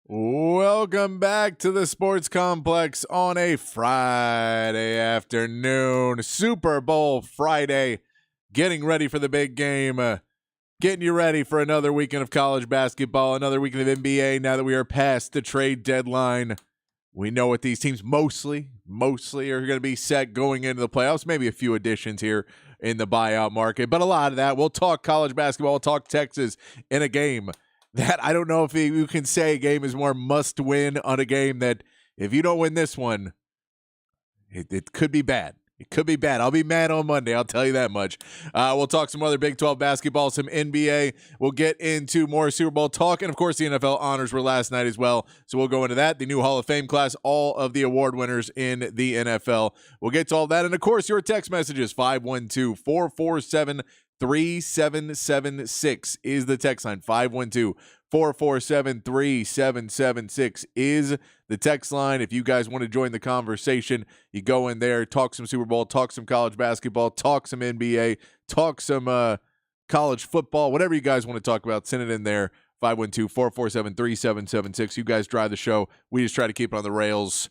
Welcome back to the Sports Complex on a Friday afternoon. Super Bowl Friday. Getting ready for the big game. Getting you ready for another weekend of college basketball, another weekend of NBA now that we are past the trade deadline. We know what these teams mostly are going to be set going into the playoffs. Maybe a few additions here in the buyout market, but a lot of that. We'll talk college basketball. We'll talk Texas in a game that I don't know if you can say a game is more must win on a game that if you don't win this one, it could be bad. It could be bad. I'll be mad on Monday. I'll tell you that much. We'll talk some other Big 12 basketball, some NBA. We'll get into more Super Bowl talk. And, of course, the NFL honors were last night as well. So we'll go into that. The new Hall of Fame class, all of the award winners in the NFL. We'll get to all that. And, of course, your text messages, 512-447-3776 is the text line. 512-447-3776 is the text line. If you guys want to join the conversation, you go in there, talk some Super Bowl, talk some college basketball, talk some NBA, talk some college football, whatever you guys want to talk about, send it in there. 512-447-3776. You guys drive the show. We just try to keep it on the rails.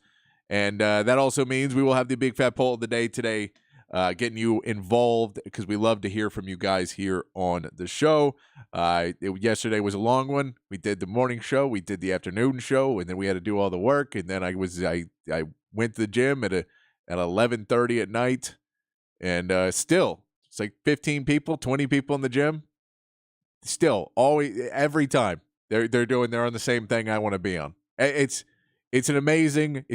And that also means we will have the big fat poll of the day today, getting you involved because we love to hear from you guys here on the show. Yesterday was a long one. We did the morning show, we did the afternoon show, and then we had to do all the work. And then I went to the gym at 11:30 at night, and still it's like 15 people, 20 people in the gym. Still, every time they're on the same thing I want to be on. It's an amazing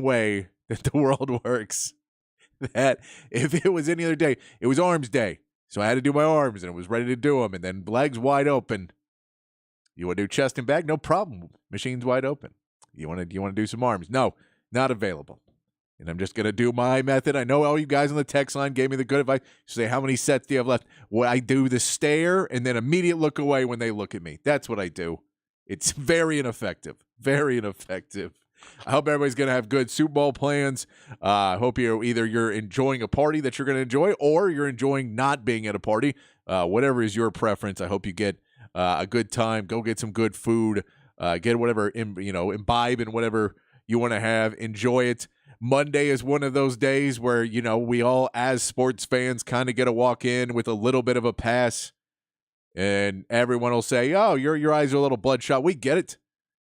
way that the world works. That if it was any other day, it was arms day. So I had to do my arms, and I was ready to do them. And then legs wide open. You want to do chest and back? No problem. Machine's wide open. You want to do some arms? No, not available. And I'm just going to do my method. I know all you guys on the text line gave me the good advice. Say, how many sets do you have left? What I do, the stare and then immediate look away when they look at me. That's what I do. It's very ineffective. Very ineffective. I hope everybody's going to have good Super Bowl plans. I hope you're enjoying a party that you're going to enjoy, or you're enjoying not being at a party. Whatever is your preference, I hope you get a good time. Go get some good food. Get whatever, imbibe in whatever you want to have. Enjoy it. Monday is one of those days where, we all as sports fans kind of get to walk in with a little bit of a pass, and everyone will say, oh, your eyes are a little bloodshot. We get it.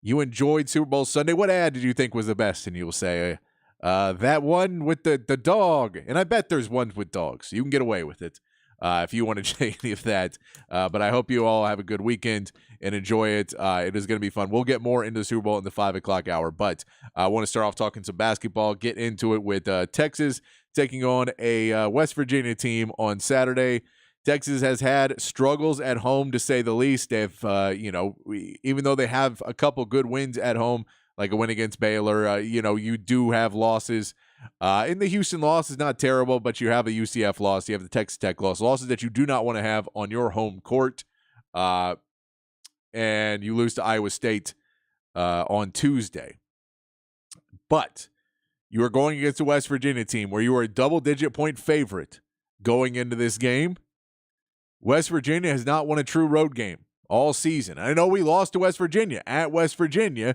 You enjoyed Super Bowl Sunday. What ad did you think was the best? And you will say, that one with the dog. And I bet there's ones with dogs. You can get away with it if you want to change any of that. But I hope you all have a good weekend and enjoy it. It is going to be fun. We'll get more into the Super Bowl in the 5 o'clock hour. But I want to start off talking some basketball, get into it with Texas taking on a West Virginia team on Saturday. Texas has had struggles at home, to say the least. They've, even though they have a couple good wins at home, like a win against Baylor, you do have losses. And the Houston loss is not terrible, but you have a UCF loss. You have the Texas Tech loss. Losses that you do not want to have on your home court. And you lose to Iowa State on Tuesday. But you are going against a West Virginia team where you are a double-digit point favorite going into this game. West Virginia has not won a true road game all season. I know we lost to West Virginia at West Virginia,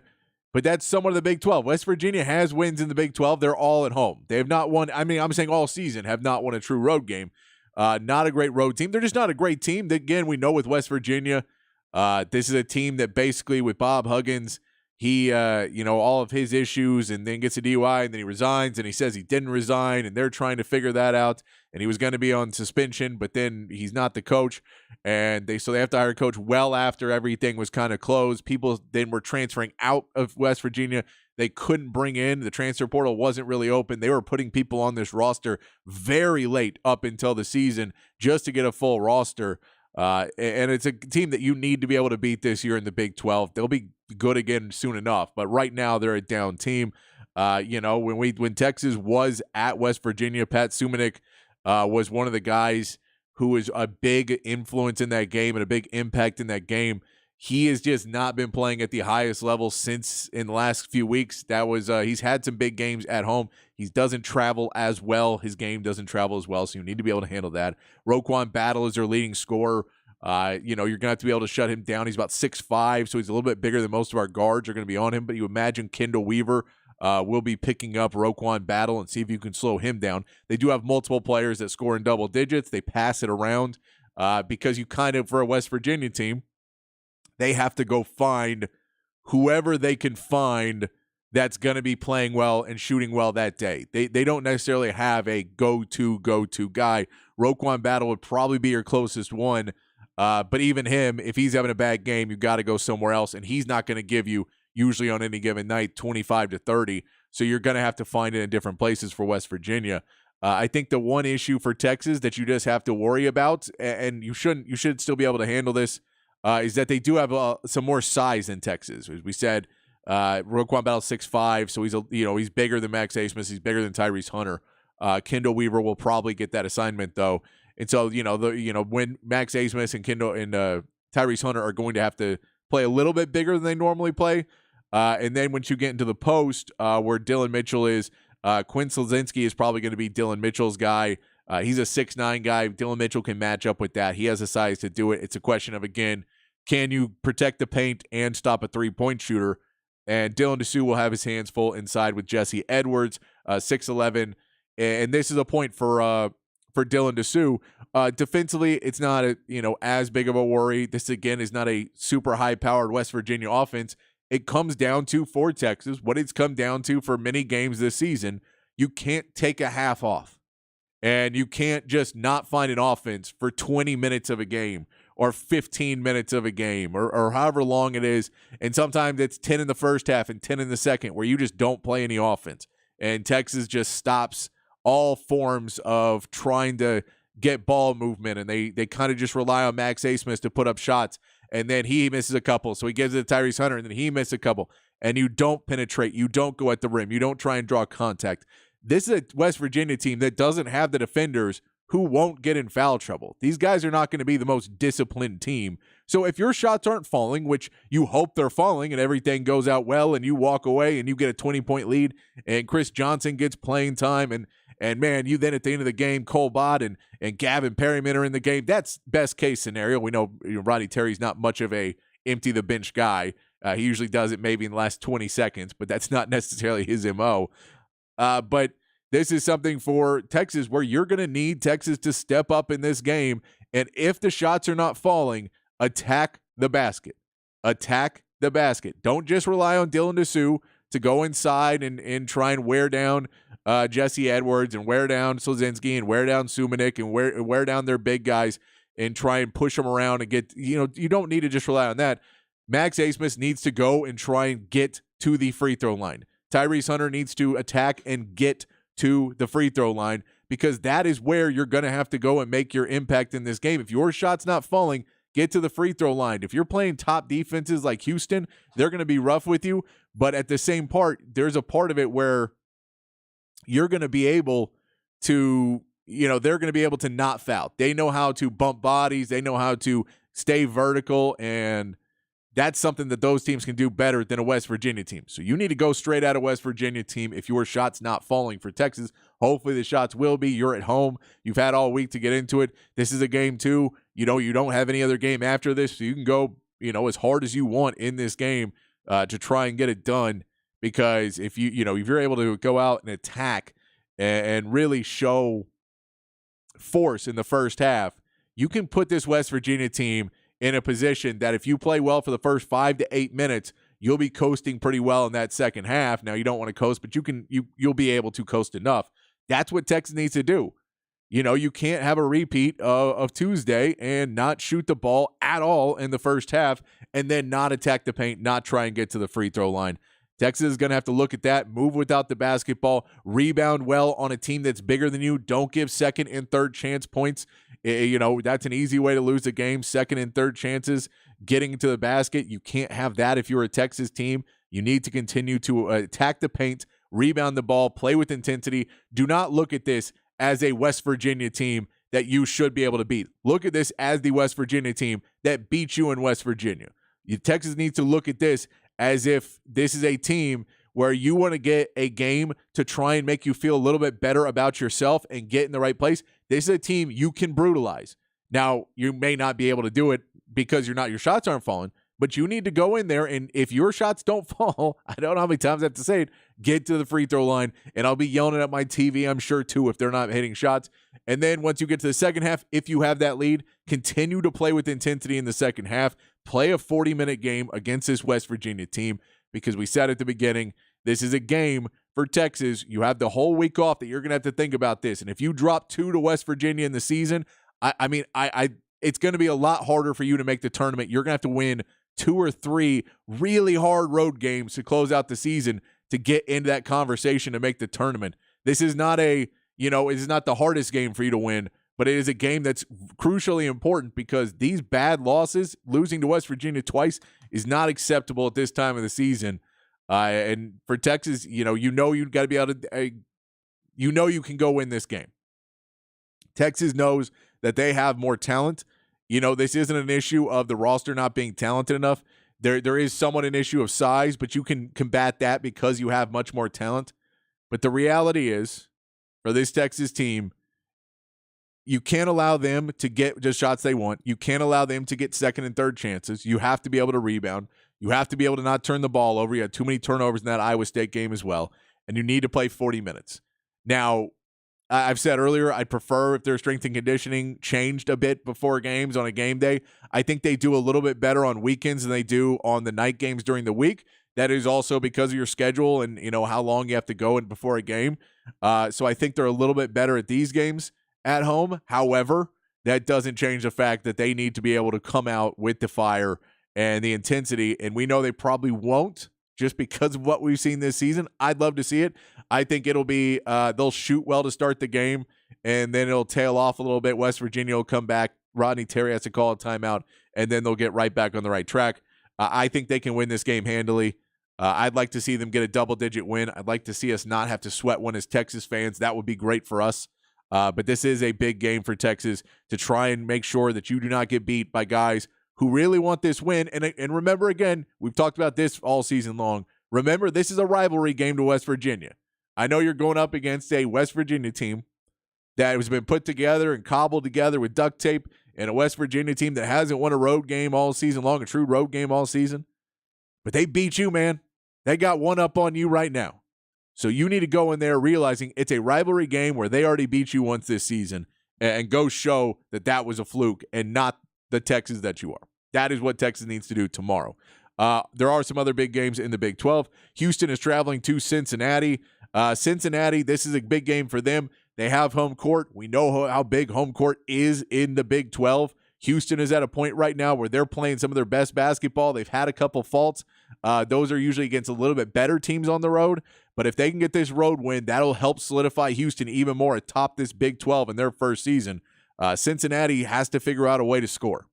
but that's somewhat of the Big 12. West Virginia has wins in the Big 12. They're all at home. They have not won. I'm saying all season have not won a true road game. Not a great road team. They're just not a great team. Again, we know with West Virginia, this is a team that basically with Bob Huggins, he, all of his issues, and then gets a DUI, and then he resigns, and he says he didn't resign, and they're trying to figure that out, and he was going to be on suspension, but then he's not the coach, and they have to hire a coach well after everything was kind of closed. People then were transferring out of West Virginia. They couldn't bring in. The transfer portal wasn't really open. They were putting people on this roster very late up until the season just to get a full roster. And it's a team that you need to be able to beat this year in the Big 12. They'll be good again soon enough, but right now they're a down team. When Texas was at West Virginia, Pat Sumanick was one of the guys who was a big influence in that game and a big impact in that game. He has just not been playing at the highest level since in the last few weeks. That was he's had some big games at home. He doesn't travel as well. His game doesn't travel as well, so you need to be able to handle that. Roquan Battle is their leading scorer You're going to have to be able to shut him down. He's about 6'5", so he's a little bit bigger than most of our guards are going to be on him. But you imagine Kendall Weaver will be picking up Roquan Battle and see if you can slow him down. They do have multiple players that score in double digits. They pass it around because you kind of, for a West Virginia team, they have to go find whoever they can find that's going to be playing well and shooting well that day. They don't necessarily have a go-to guy. Roquan Battle would probably be your closest one, but even him, if he's having a bad game, you got to go somewhere else, and he's not going to give you, usually on any given night, 25 to 30, so you're going to have to find it in different places for West Virginia. I think the one issue for Texas that you just have to worry about, and you should still be able to handle this, is that they do have some more size in Texas. As we said, Roquan Battle 6'5", so he's bigger than Max Abmas. He's bigger than Tyrese Hunter. Kendall Weaver will probably get that assignment though, and so when Max Abmas and Tyrese Hunter are going to have to play a little bit bigger than they normally play, and then once you get into the post where Dylan Mitchell is, Quinn Slazinski is probably going to be Dylan Mitchell's guy. He's a 6'9" guy. Dylan Mitchell can match up with that. He has the size to do it. It's a question of, again, can you protect the paint and stop a three-point shooter? And Dylan Disu will have his hands full inside with Jesse Edwards, 6'11". And this is a point for Dylan Disu. Defensively, it's not as big of a worry. This, again, is not a super high-powered West Virginia offense. It comes down to, for Texas, what it's come down to for many games this season, you can't take a half off. And you can't just not find an offense for 20 minutes of a game or 15 minutes of a game or however long it is. And sometimes it's 10 in the first half and 10 in the second where you just don't play any offense. And Texas just stops all forms of trying to get ball movement. And they kind of just rely on Max Abmas to put up shots. And then he misses a couple. So he gives it to Tyrese Hunter, and then he misses a couple. And you don't penetrate. You don't go at the rim. You don't try and draw contact. This is a West Virginia team that doesn't have the defenders who won't get in foul trouble. These guys are not going to be the most disciplined team. So if your shots aren't falling, which you hope they're falling and everything goes out well and you walk away and you get a 20-point lead and Chris Johnson gets playing time and man, you then at the end of the game, Cole Bott and Gavin Perryman are in the game. That's best case scenario. We know Rodney Terry's not much of a empty the bench guy. He usually does it maybe in the last 20 seconds, but that's not necessarily his MO. But this is something for Texas where you're going to need Texas to step up in this game. And if the shots are not falling, attack the basket. Attack the basket. Don't just rely on Dylan Disu to go inside and try and wear down Jesse Edwards and wear down Slazinski and wear down Sumanik and wear down their big guys and try and push them around and get, you don't need to just rely on that. Max Abmas needs to go and try and get to the free throw line. Tyrese Hunter needs to attack and get to the free throw line because that is where you're going to have to go and make your impact in this game. If your shot's not falling, get to the free throw line. If you're playing top defenses like Houston, they're going to be rough with you. But at the same part, there's a part of it where you're going to be able to, they're going to be able to not foul. They know how to bump bodies. They know how to stay vertical, and that's something that those teams can do better than a West Virginia team. So you need to go straight at a West Virginia team if your shot's not falling for Texas. Hopefully the shots will be. You're at home. You've had all week to get into it. This is a game too. You don't have any other game after this, so you can go, as hard as you want in this game to try and get it done. Because if you're able to go out and attack and really show force in the first half, you can put this West Virginia team in a position that if you play well for the first 5 to 8 minutes, you'll be coasting pretty well in that second half. Now, you don't want to coast, but you'll be able to coast enough. That's what Texas needs to do. You can't have a repeat of Tuesday and not shoot the ball at all in the first half and then not attack the paint, not try and get to the free throw line. Texas is going to have to look at that, move without the basketball, rebound well on a team that's bigger than you. Don't give second and third chance points. That's an easy way to lose a game, second and third chances, getting to the basket. You can't have that if you're a Texas team. You need to continue to attack the paint, rebound the ball, play with intensity. Do not look at this as a West Virginia team that you should be able to beat. Look at this as the West Virginia team that beat you in West Virginia. Texas needs to look at this as if this is a team where you want to get a game to try and make you feel a little bit better about yourself and get in the right place. This is a team you can brutalize. Now, you may not be able to do it because your shots aren't falling, but you need to go in there, and if your shots don't fall, I don't know how many times I have to say it, get to the free throw line, and I'll be yelling at my TV, I'm sure, too, if they're not hitting shots. And then once you get to the second half, if you have that lead, continue to play with intensity in the second half. Play a 40-minute game against this West Virginia team, because we said at the beginning, this is a game for Texas. You have the whole week off that you're going to have to think about this. And if you drop 2 to West Virginia in the season, I mean, it's going to be a lot harder for you to make the tournament. You're going to have to win 2 or 3 really hard road games to close out the season to get into that conversation to make the tournament. This is not it is not the hardest game for you to win, but it is a game that's crucially important, because these bad losses, losing to West Virginia twice, is not acceptable at this time of the season. And for Texas, you've got to be able to, you can go win this game. Texas knows that they have more talent. This isn't an issue of the roster not being talented enough. There is somewhat an issue of size, but you can combat that because you have much more talent. But the reality is, for this Texas team, you can't allow them to get just shots they want. You can't allow them to get second and third chances. You have to be able to rebound. You have to be able to not turn the ball over. You had too many turnovers in that Iowa State game as well. And you need to play 40 minutes. Now, I've said earlier, I'd prefer if their strength and conditioning changed a bit before games on a game day. I think they do a little bit better on weekends than they do on the night games during the week. That is also because of your schedule and, how long you have to go in before a game. So I think they're a little bit better at these games at home. However, that doesn't change the fact that they need to be able to come out with the fire and the intensity, and we know they probably won't just because of what we've seen this season. I'd love to see it. I think it'll be they'll shoot well to start the game, and then it'll tail off a little bit. West Virginia will come back. Rodney Terry has to call a timeout, and then they'll get right back on the right track. I think they can win this game handily. I'd like to see them get a double-digit win. I'd like to see us not have to sweat one as Texas fans. That would be great for us. But this is a big game for Texas to try and make sure that you do not get beat by guys who really want this win. And remember, again, we've talked about this all season long. Remember, this is a rivalry game to West Virginia. I know you're going up against a West Virginia team that has been put together and cobbled together with duct tape, and a West Virginia team that hasn't won a road game all season long, a true road game all season. But they beat you, man. They got one up on you right now. So you need to go in there realizing it's a rivalry game where they already beat you once this season, and go show that that was a fluke and not the Texas that you are. That is what Texas needs to do tomorrow. There are some other big games in the Big 12. Houston is traveling to Cincinnati. Cincinnati, this is a big game for them. They have home court. We know how big home court is in the Big 12. Houston is at a point right now where they're playing some of their best basketball. They've had a couple faults. Those are usually against a little bit better teams on the road. But if they can get this road win, that'll help solidify Houston even more atop this Big 12 in their first season. Cincinnati has to figure out a way to score.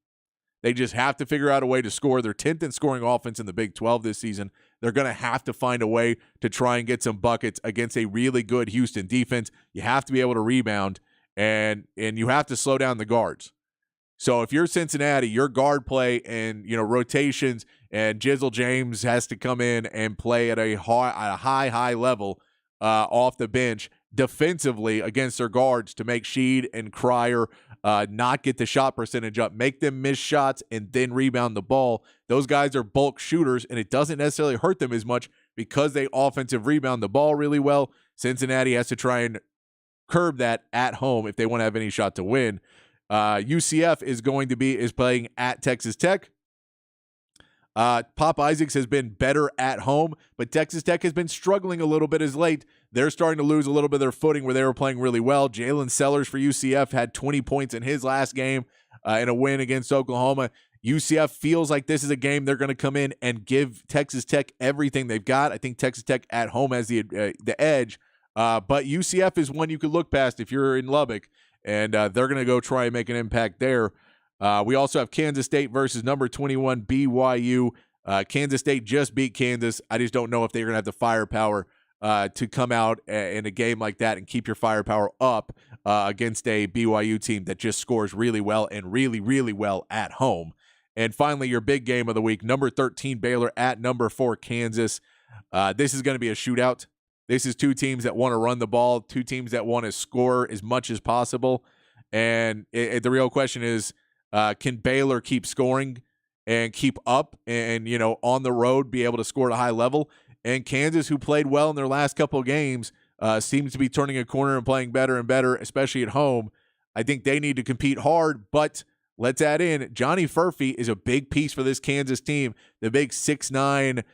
They just have to figure out a way to score. They're 10th in scoring offense in the Big 12 this season. They're going to have to find a way to try and get some buckets against a really good Houston defense. You have to be able to rebound, and you have to slow down the guards. So if you're Cincinnati, your guard play and rotations, and Jizzle James has to come in and play at a high level off the bench defensively against their guards to make Sheed and Cryer not get the shot percentage up, make them miss shots, and then rebound the ball. Those guys are bulk shooters, and it doesn't necessarily hurt them as much because they offensive rebound the ball really well. Cincinnati has to try and curb that at home if they want to have any shot to win. UCF is playing at Texas Tech. Pop Isaacs has been better at home, but Texas Tech has been struggling a little bit as late. They're starting to lose a little bit of their footing where they were playing really well. Jalen Sellers for UCF had 20 points in his last game in a win against Oklahoma. UCF feels like this is a game they're going to come in and give Texas Tech everything they've got. I think Texas Tech at home has the edge, but UCF is one you could look past if you're in Lubbock, and they're going to go try and make an impact there. We also have Kansas State versus number 21 BYU. Kansas State just beat Kansas. I just don't know if they're going to have the firepower to come out in a game like that and keep your firepower up against a BYU team that just scores really well and really, really well at home. And finally, your big game of the week, number 13 Baylor at number 4 Kansas. This is going to be a shootout. This is two teams that want to run the ball, two teams that want to score as much as possible. And the real question is, can Baylor keep scoring and keep up and, on the road be able to score at a high level? And Kansas, who played well in their last couple of games, seems to be turning a corner and playing better and better, especially at home. I think they need to compete hard, but let's add in Johnny Furphy is a big piece for this Kansas team, the big 6'9",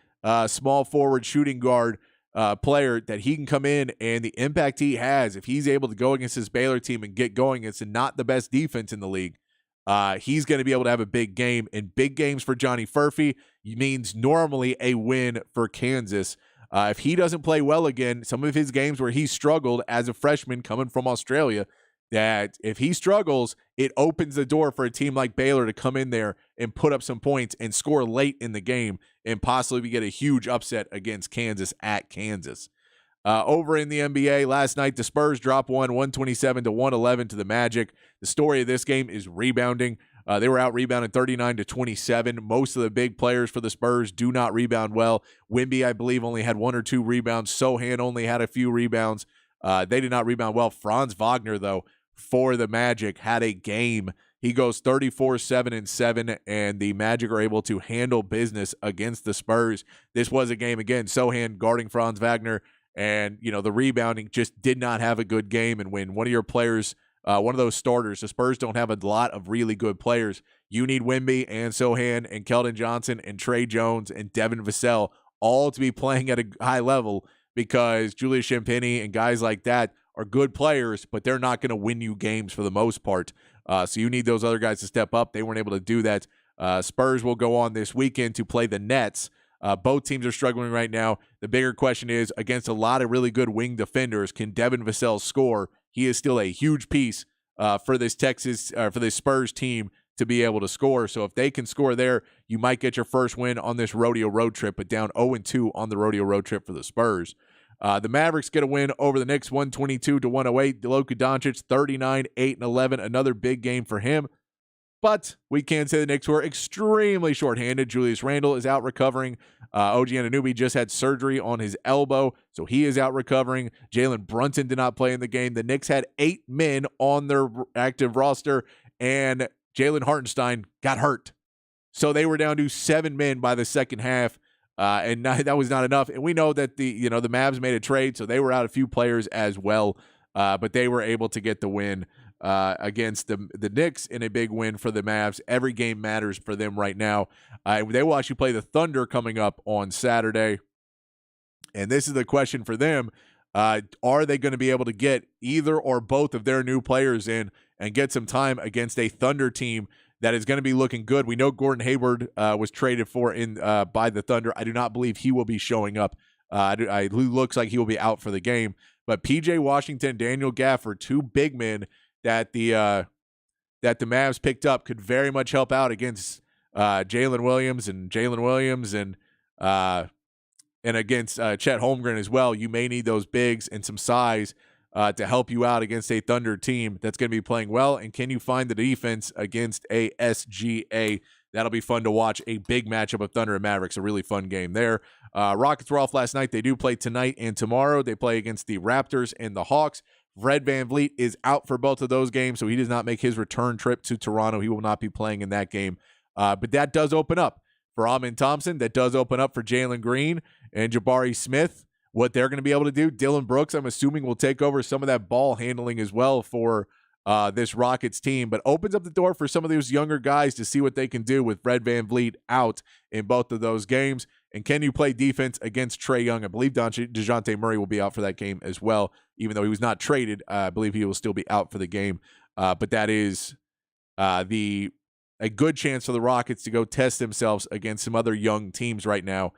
small forward shooting guard player that he can come in, and the impact he has, if he's able to go against this Baylor team and get going, it's not the best defense in the league. He's going to be able to have a big game, and big games for Johnny Furphy means normally a win for Kansas. If he doesn't play well again, some of his games where he struggled as a freshman coming from Australia, that if he struggles, it opens the door for a team like Baylor to come in there and put up some points and score late in the game and possibly get a huge upset against Kansas at Kansas. Over in the NBA last night, the Spurs dropped 127-111 to the Magic. The story of this game is rebounding. They were out rebounded 39-27. Most of the big players for the Spurs do not rebound well. Wemby, I believe, only had 1 or 2 rebounds. Sohan only had a few rebounds. They did not rebound well. Franz Wagner, though, for the Magic, had a game. He goes 34-7-7, and the Magic are able to handle business against the Spurs. This was a game, again, Sohan guarding Franz Wagner, and, the rebounding just did not have a good game. And when one of your players, one of those starters, the Spurs don't have a lot of really good players. You need Wemby and Sohan and Keldon Johnson and Trey Jones and Devin Vassell all to be playing at a high level, because Julius Champagnie and guys like that are good players, but they're not going to win you games for the most part. So you need those other guys to step up. They weren't able to do that. Spurs will go on this weekend to play the Nets. Both teams are struggling right now. The bigger question is, against a lot of really good wing defenders, can Devin Vassell score? He is still a huge piece for this Spurs team to be able to score. So if they can score there, you might get your first win on this rodeo road trip, but down 0-2 on the rodeo road trip for the Spurs. The Mavericks get a win over the Knicks 122-108. Luka Doncic 39-8-11, another big game for him. But we can say the Knicks were extremely shorthanded. Julius Randle is out recovering. OG Anunoby just had surgery on his elbow, so he is out recovering. Jalen Brunson did not play in the game. The Knicks had 8 men on their active roster, and Jalen Hartenstein got hurt. So they were down to 7 men by the second half, and that was not enough. And we know that the Mavs made a trade, so they were out a few players as well, but they were able to get the win against the Knicks in a big win for the Mavs. Every game matters for them right now. They will actually play the Thunder coming up on Saturday, and this is the question for them. Are they going to be able to get either or both of their new players in and get some time against a Thunder team that is going to be looking good? We know Gordon Hayward was traded for by the Thunder. I do not believe he will be showing up. He looks like he will be out for the game. But P.J. Washington, Daniel Gafford, 2 big men that the Mavs picked up, could very much help out against Jalen Williams and against Chet Holmgren as well. You may need those bigs and some size to help you out against a Thunder team that's going to be playing well. And can you find the defense against a SGA? That'll be fun to watch. A big matchup of Thunder and Mavericks, a really fun game there. Rockets were off last night. They do play tonight and tomorrow. They play against the Raptors and the Hawks. Fred VanVleet is out for both of those games, so he does not make his return trip to Toronto. He will not be playing in that game. But that does open up for Amen Thompson. That does open up for Jalen Green and Jabari Smith, what they're going to be able to do. Dylan Brooks, I'm assuming, will take over some of that ball handling as well for this Rockets team, but opens up the door for some of those younger guys to see what they can do with Fred VanVleet out in both of those games. And can you play defense against Trae Young? I believe DeJounte Murray will be out for that game as well. Even though he was not traded, I believe he will still be out for the game. But that is a good chance for the Rockets to go test themselves against some other young teams right now.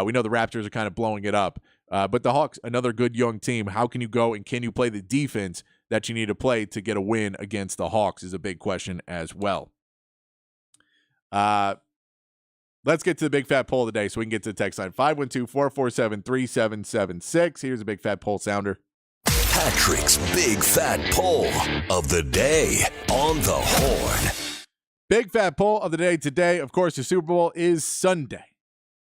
We know the Raptors are kind of blowing it up. But the Hawks, another good young team. How can you go and can you play the defense that you need to play to get a win against the Hawks is a big question as well. Let's get to the big fat poll of the day so we can get to the text line. 512-447-3776. Here's a big fat poll sounder. Patrick's big fat poll of the day on the Horn. Big fat poll of the day today. Of course, the Super Bowl is Sunday.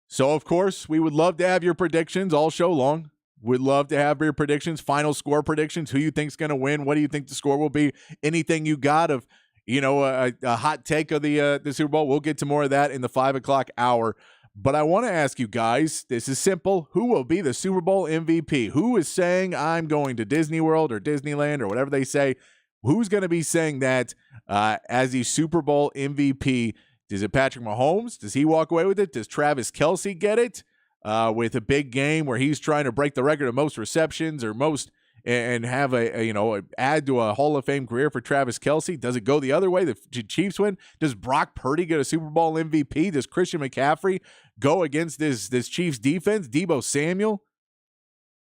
So, of course, we would love to have your predictions all show long. Would love to have your predictions, final score predictions. Who you think's going to win? What do you think the score will be? Anything you got of, a hot take of the Super Bowl? We'll get to more of that in the 5 o'clock hour. But I want to ask you guys, this is simple. Who will be the Super Bowl MVP? Who is saying I'm going to Disney World or Disneyland or whatever they say? Who's going to be saying that as the Super Bowl MVP? Is it Patrick Mahomes? Does he walk away with it? Does Travis Kelce get it with a big game where he's trying to break the record of most receptions or most and have add to a Hall of Fame career for Travis Kelce? Does it go the other way? The Chiefs win? Does Brock Purdy get a Super Bowl MVP? Does Christian McCaffrey go against this Chiefs defense? Deebo Samuel?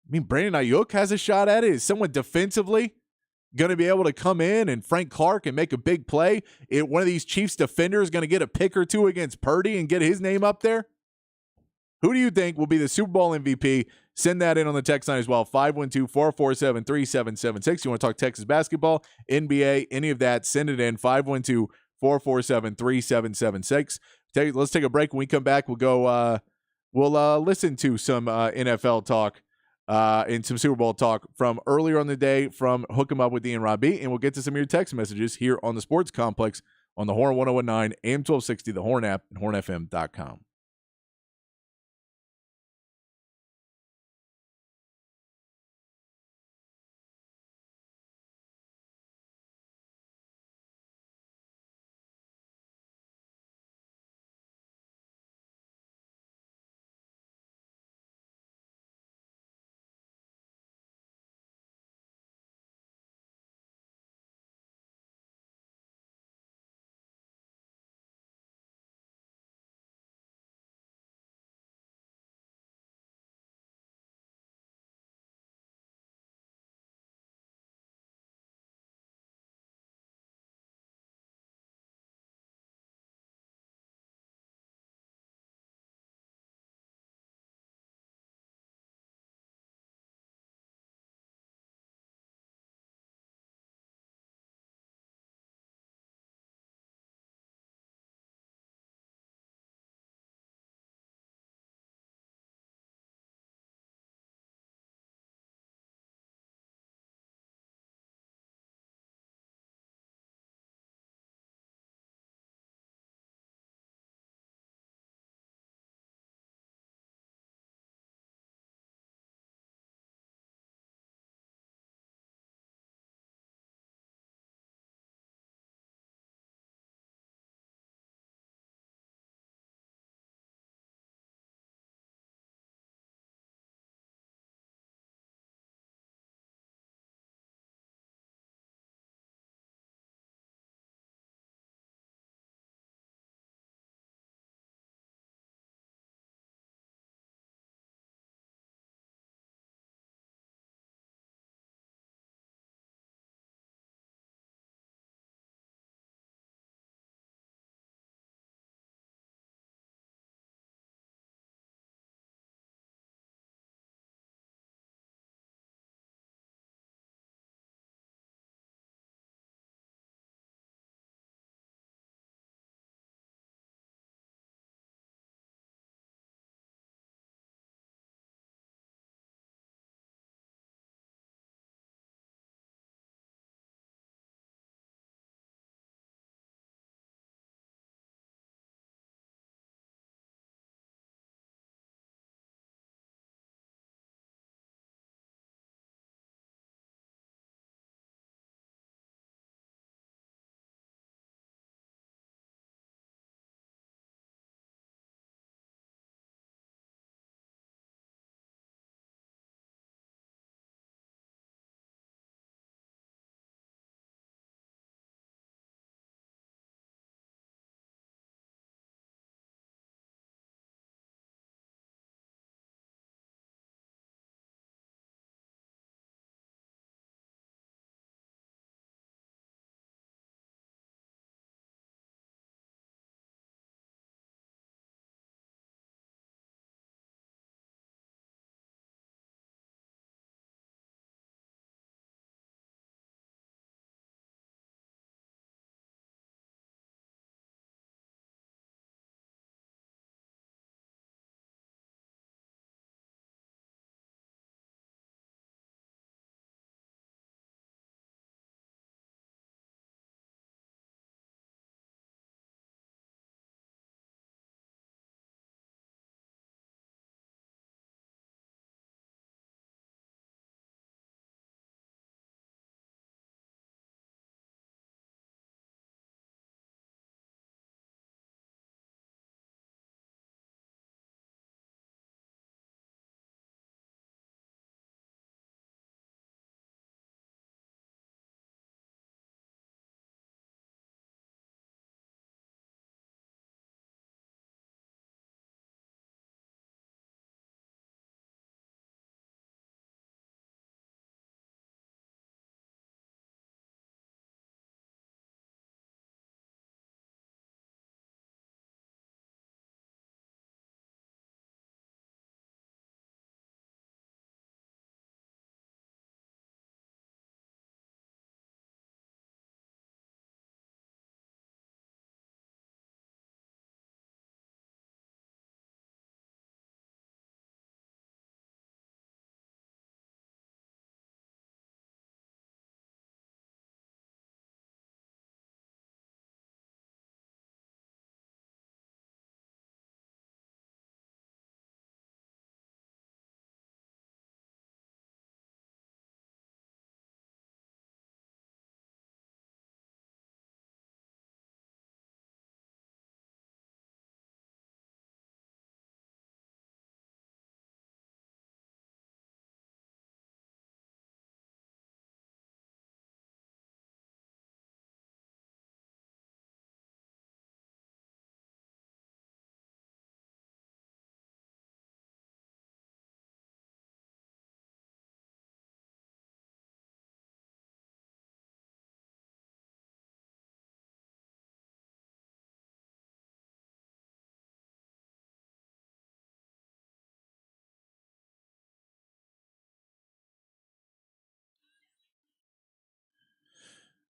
I mean, Brandon Ayuk has a shot at it. Is someone defensively going to be able to come in and Frank Clark and make a big play? One of these Chiefs defenders going to get a pick or two against Purdy and get his name up there? Who do you think will be the Super Bowl MVP? Send that in on the text line as well, 512-447-3776. You want to talk Texas basketball, NBA, any of that, send it in, 512-447-3776. Let's take a break. When we come back, we'll go we'll listen to some NFL talk and some Super Bowl talk from earlier on the day from Hook 'em Up with Ian Robbie, and we'll get to some of your text messages here on the Sports Complex on the Horn 1019, AM 1260, the Horn app, and hornfm.com.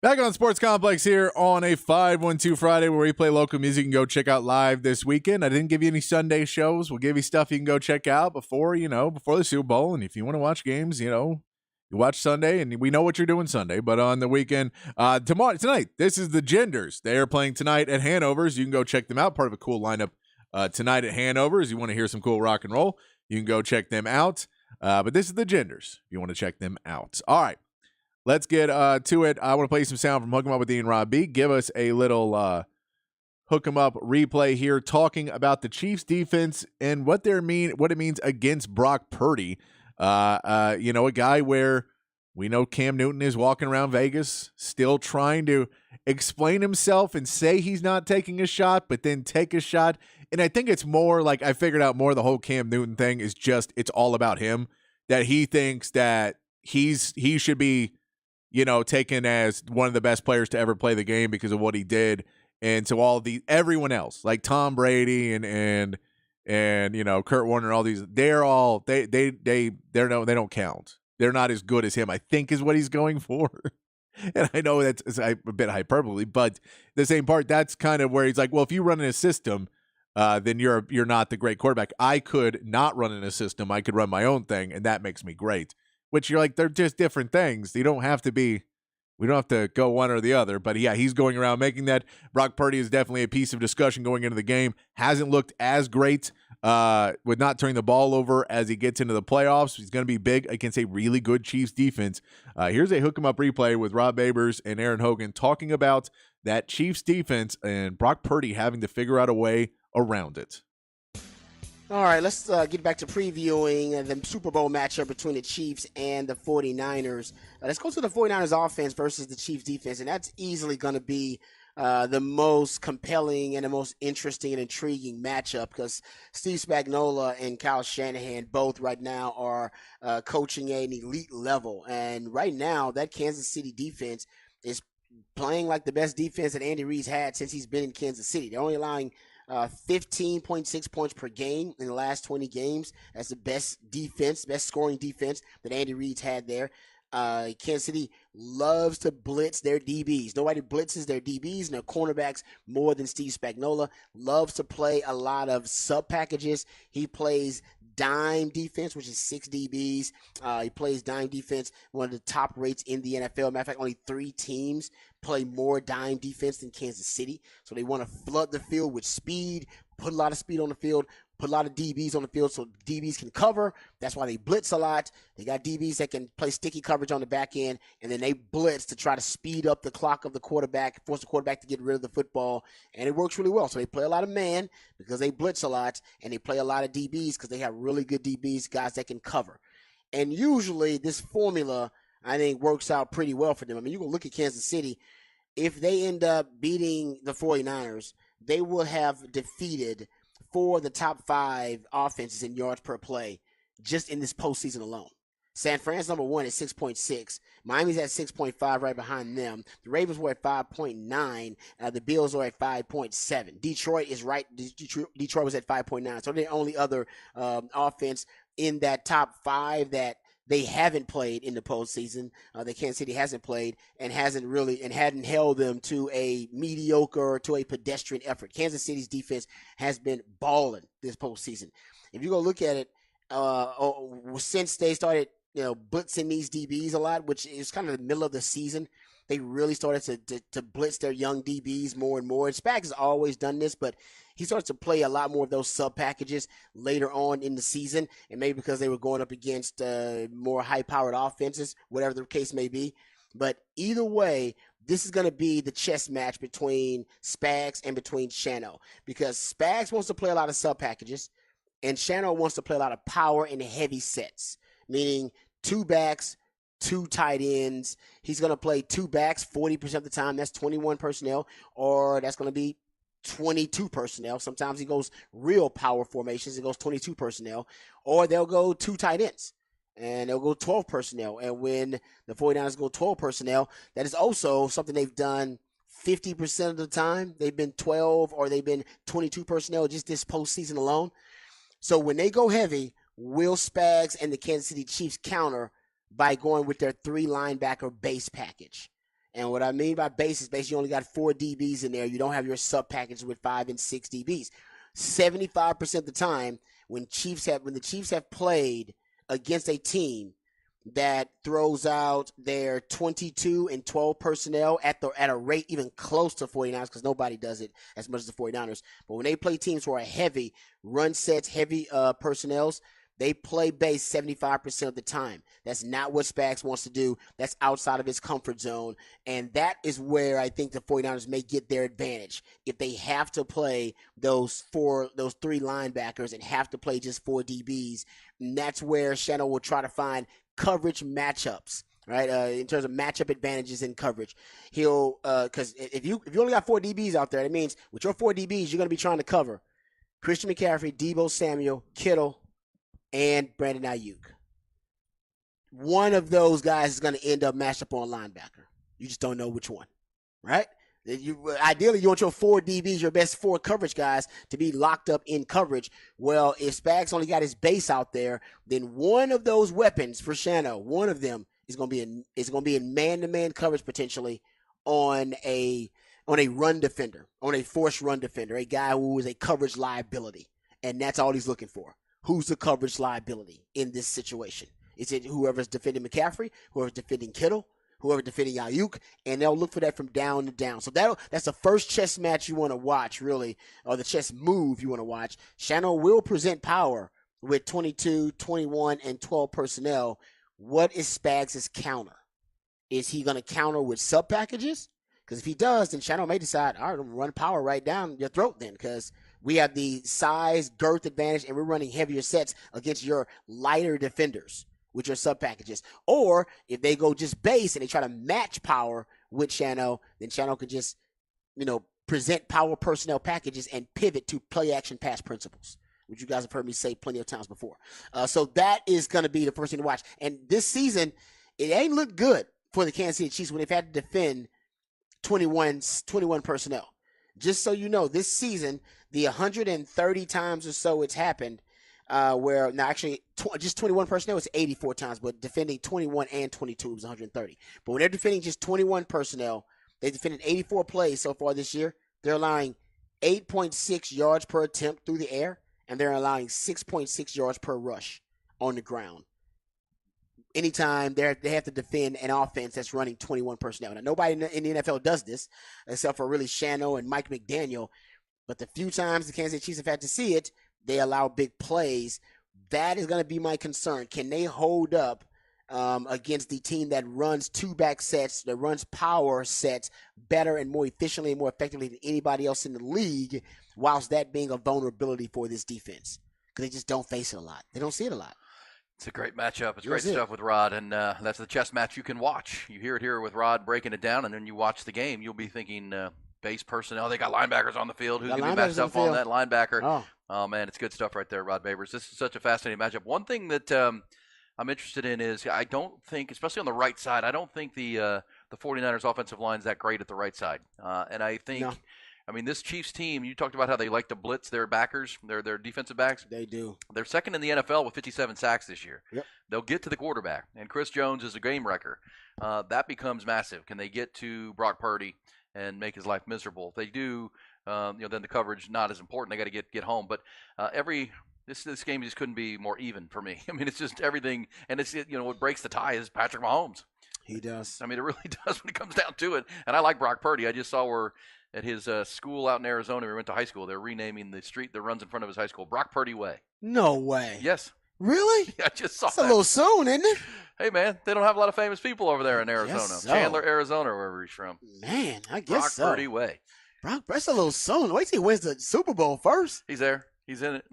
Back on Sports Complex here on a 512 Friday where we play local music and go check out live this weekend. I didn't give you any Sunday shows. We'll give you stuff you can go check out before the Super Bowl. And if you want to watch games, you watch Sunday, and we know what you're doing Sunday. But on the weekend, tonight, this is the Genders. They are playing tonight at Hanover's. You can go check them out. Part of a cool lineup tonight at Hanover's. You want to hear some cool rock and roll, you can go check them out. But this is the Genders if you want to check them out. All right. Let's get to it. I want to play some sound from Hook 'em Up with Ian Rob B. Give us a little Hook 'em Up replay here, talking about the Chiefs defense and what it means against Brock Purdy. A guy where we know Cam Newton is walking around Vegas, still trying to explain himself and say he's not taking a shot, but then take a shot. And I think it's more like I figured out more the whole Cam Newton thing is just it's all about him, that he thinks that he should be taken as one of the best players to ever play the game because of what he did. And so everyone else, like Tom Brady and Kurt Warner, all these, they don't count. They're not as good as him, I think is what he's going for. And I know that's a bit hyperbole, but the same part, that's kind of where he's like, well, if you run in a system, then you're not the great quarterback. I could not run in a system. I could run my own thing, and that makes me great. Which you're like, they're just different things. We don't have to go one or the other. But yeah, he's going around making that. Brock Purdy is definitely a piece of discussion going into the game. Hasn't looked as great with not turning the ball over as he gets into the playoffs. He's going to be big against a really good Chiefs defense. Here's a Hook 'em Up replay with Rob Babers and Aaron Hogan talking about that Chiefs defense and Brock Purdy having to figure out a way around it. All right, let's get back to previewing the Super Bowl matchup between the Chiefs and the 49ers. Let's go to the 49ers offense versus the Chiefs defense, and that's easily going to be the most compelling and the most interesting and intriguing matchup because Steve Spagnuolo and Kyle Shanahan both right now are coaching at an elite level. And right now, that Kansas City defense is playing like the best defense that Andy Reid's had since he's been in Kansas City. They're only allowing 15.6 points per game in the last 20 games. That's the best scoring defense that Andy Reid's had there. Kansas City loves to blitz their DBs. Nobody blitzes their DBs and their cornerbacks more than Steve Spagnuolo. Loves to play a lot of sub packages. He plays dime defense, which is 6 DBs. He plays dime defense, one of the top rates in the NFL. Matter of fact, only 3 teams play more dime defense than Kansas City. So they want to flood the field with speed, put a lot of speed on the field, put a lot of DBs on the field so DBs can cover. That's why they blitz a lot. They got DBs that can play sticky coverage on the back end, and then they blitz to try to speed up the clock of the quarterback, force the quarterback to get rid of the football, and it works really well. So they play a lot of man because they blitz a lot, and they play a lot of DBs because they have really good DBs, guys that can cover. And usually this formula, I think, works out pretty well for them. I mean, you can look at Kansas City. If they end up beating the 49ers, they will have defeated 4 of the top 5 offenses in yards per play just in this postseason alone. San Fran's number 1 at 6.6. Miami's at 6.5 right behind them. The Ravens were at 5.9. The Bills are at 5.7. Detroit is right. Detroit was at 5.9. So they're the only other offense in that top 5 that they haven't played in the postseason. That Kansas City hasn't played and hadn't held them to a mediocre, to a pedestrian effort. Kansas City's defense has been balling this postseason. If you go look at it, since they started, blitzing these DBs a lot, which is kind of the middle of the season, they really started to blitz their young DBs more and more. And Spags has always done this, but he started to play a lot more of those sub packages later on in the season, and maybe because they were going up against more high-powered offenses, whatever the case may be. But either way, this is going to be the chess match between Spags and between Shano, because Spags wants to play a lot of sub packages, and Shano wants to play a lot of power and heavy sets, meaning 2 backs, 2 tight ends. He's going to play 2 backs 40% of the time. That's 21 personnel, or that's going to be 22 personnel. Sometimes he goes real power formations. He goes 22 personnel, or they'll go 2 tight ends and they'll go 12 personnel. And when the 49ers go 12 personnel, that is also something they've done 50% of the time. They've been 12 or they've been 22 personnel just this postseason alone. So when they go heavy, will Spags and the Kansas City Chiefs counter by going with their 3 linebacker base package? And what I mean by base is basically you only got 4 DBs in there. You don't have your sub package with 5 and 6 DBs. 75% of the time when the Chiefs have played against a team that throws out their 22 and 12 personnel at a rate even close to 49ers, because nobody does it as much as the 49ers. But when they play teams who are heavy run sets, heavy personnels, they play base 75% of the time. That's not what Spags wants to do. That's outside of his comfort zone. And that is where I think the 49ers may get their advantage. If they have to play those 3 linebackers and have to play just 4 DBs, and that's where Shannon will try to find coverage matchups, right? In terms of matchup advantages in coverage. He'll, because if you only got 4 DBs out there, that means with your 4 DBs, you're going to be trying to cover Christian McCaffrey, Deebo Samuel, Kittle, and Brandon Ayuk. One of those guys is going to end up matched up on linebacker. You just don't know which one, right? Ideally, you want your 4 DBs, your best 4 coverage guys, to be locked up in coverage. Well, if Spags only got his base out there, then one of those weapons for Shano, one of them is going to be in man-to-man coverage potentially on a run defender, on a forced run defender, a guy who is a coverage liability, and that's all he's looking for. Who's the coverage liability in this situation? Is it whoever's defending McCaffrey, whoever's defending Kittle, whoever's defending Ayuk? And they'll look for that from down to down. So that's the first chess match you want to watch, really, or the chess move you want to watch. Shannon will present power with 22, 21, and 12 personnel. What is Spags' counter? Is he going to counter with sub packages? Because if he does, then Shannon may decide, all right, I'm going to run power right down your throat then, because we have the size, girth advantage, and we're running heavier sets against your lighter defenders with your sub packages. Or if they go just base and they try to match power with Shano, then Shano can just, present power personnel packages and pivot to play action pass principles, which you guys have heard me say plenty of times before. So that is going to be the first thing to watch. And this season, it ain't looked good for the Kansas City Chiefs when they've had to defend 21 personnel. Just so you know, this season, the 130 times or so it's happened, just 21 personnel is 84 times, but defending 21 and 22 was 130. But when they're defending just 21 personnel, they defended 84 plays so far this year. They're allowing 8.6 yards per attempt through the air, and they're allowing 6.6 yards per rush on the ground. Anytime they have to defend an offense that's running 21 personnel. Now, nobody in the NFL does this except for really Shano and Mike McDaniel. But the few times the Kansas City Chiefs have had to see it, they allow big plays. That is going to be my concern. Can they hold up against the team that runs 2-back sets, that runs power sets better and more efficiently and more effectively than anybody else in the league, whilst that being a vulnerability for this defense? Because they just don't face it a lot. They don't see it a lot. It's a great matchup. It's great stuff with Rod, and that's the chess match you can watch. You hear it here with Rod breaking it down, and then you watch the game. You'll be thinking base personnel. They got linebackers on the field. Who's going to be matched up on that linebacker? Oh, man, it's good stuff right there, Rod Babers. This is such a fascinating matchup. One thing that I'm interested in is I don't think, especially on the right side, I don't think the 49ers offensive line is that great at the right side. And I think – I mean, this Chiefs team, you talked about how they like to blitz their backers, their defensive backs. They do. They're second in the NFL with 57 sacks this year. Yep. They'll get to the quarterback, and Chris Jones is a game wrecker. That becomes massive. Can they get to Brock Purdy and make his life miserable? If they do, then the coverage not as important. They got to get home. But this game just couldn't be more even for me. I mean, it's just everything, and it's what breaks the tie is Patrick Mahomes. He does. I mean, it really does when it comes down to it. And I like Brock Purdy. I just saw where at his school out in Arizona, where he went to high school, they're renaming the street that runs in front of his high school Brock Purdy Way. No way. Yes. Really? I just saw That's that. a little soon, isn't it? Hey, man, they don't have a lot of famous people over there in Arizona. So. Chandler, Arizona, wherever he's from. Man, I guess Brock so. Purdy Way. Brock, that's a little soon. Wait till he wins the Super Bowl first. He's there. He's in it.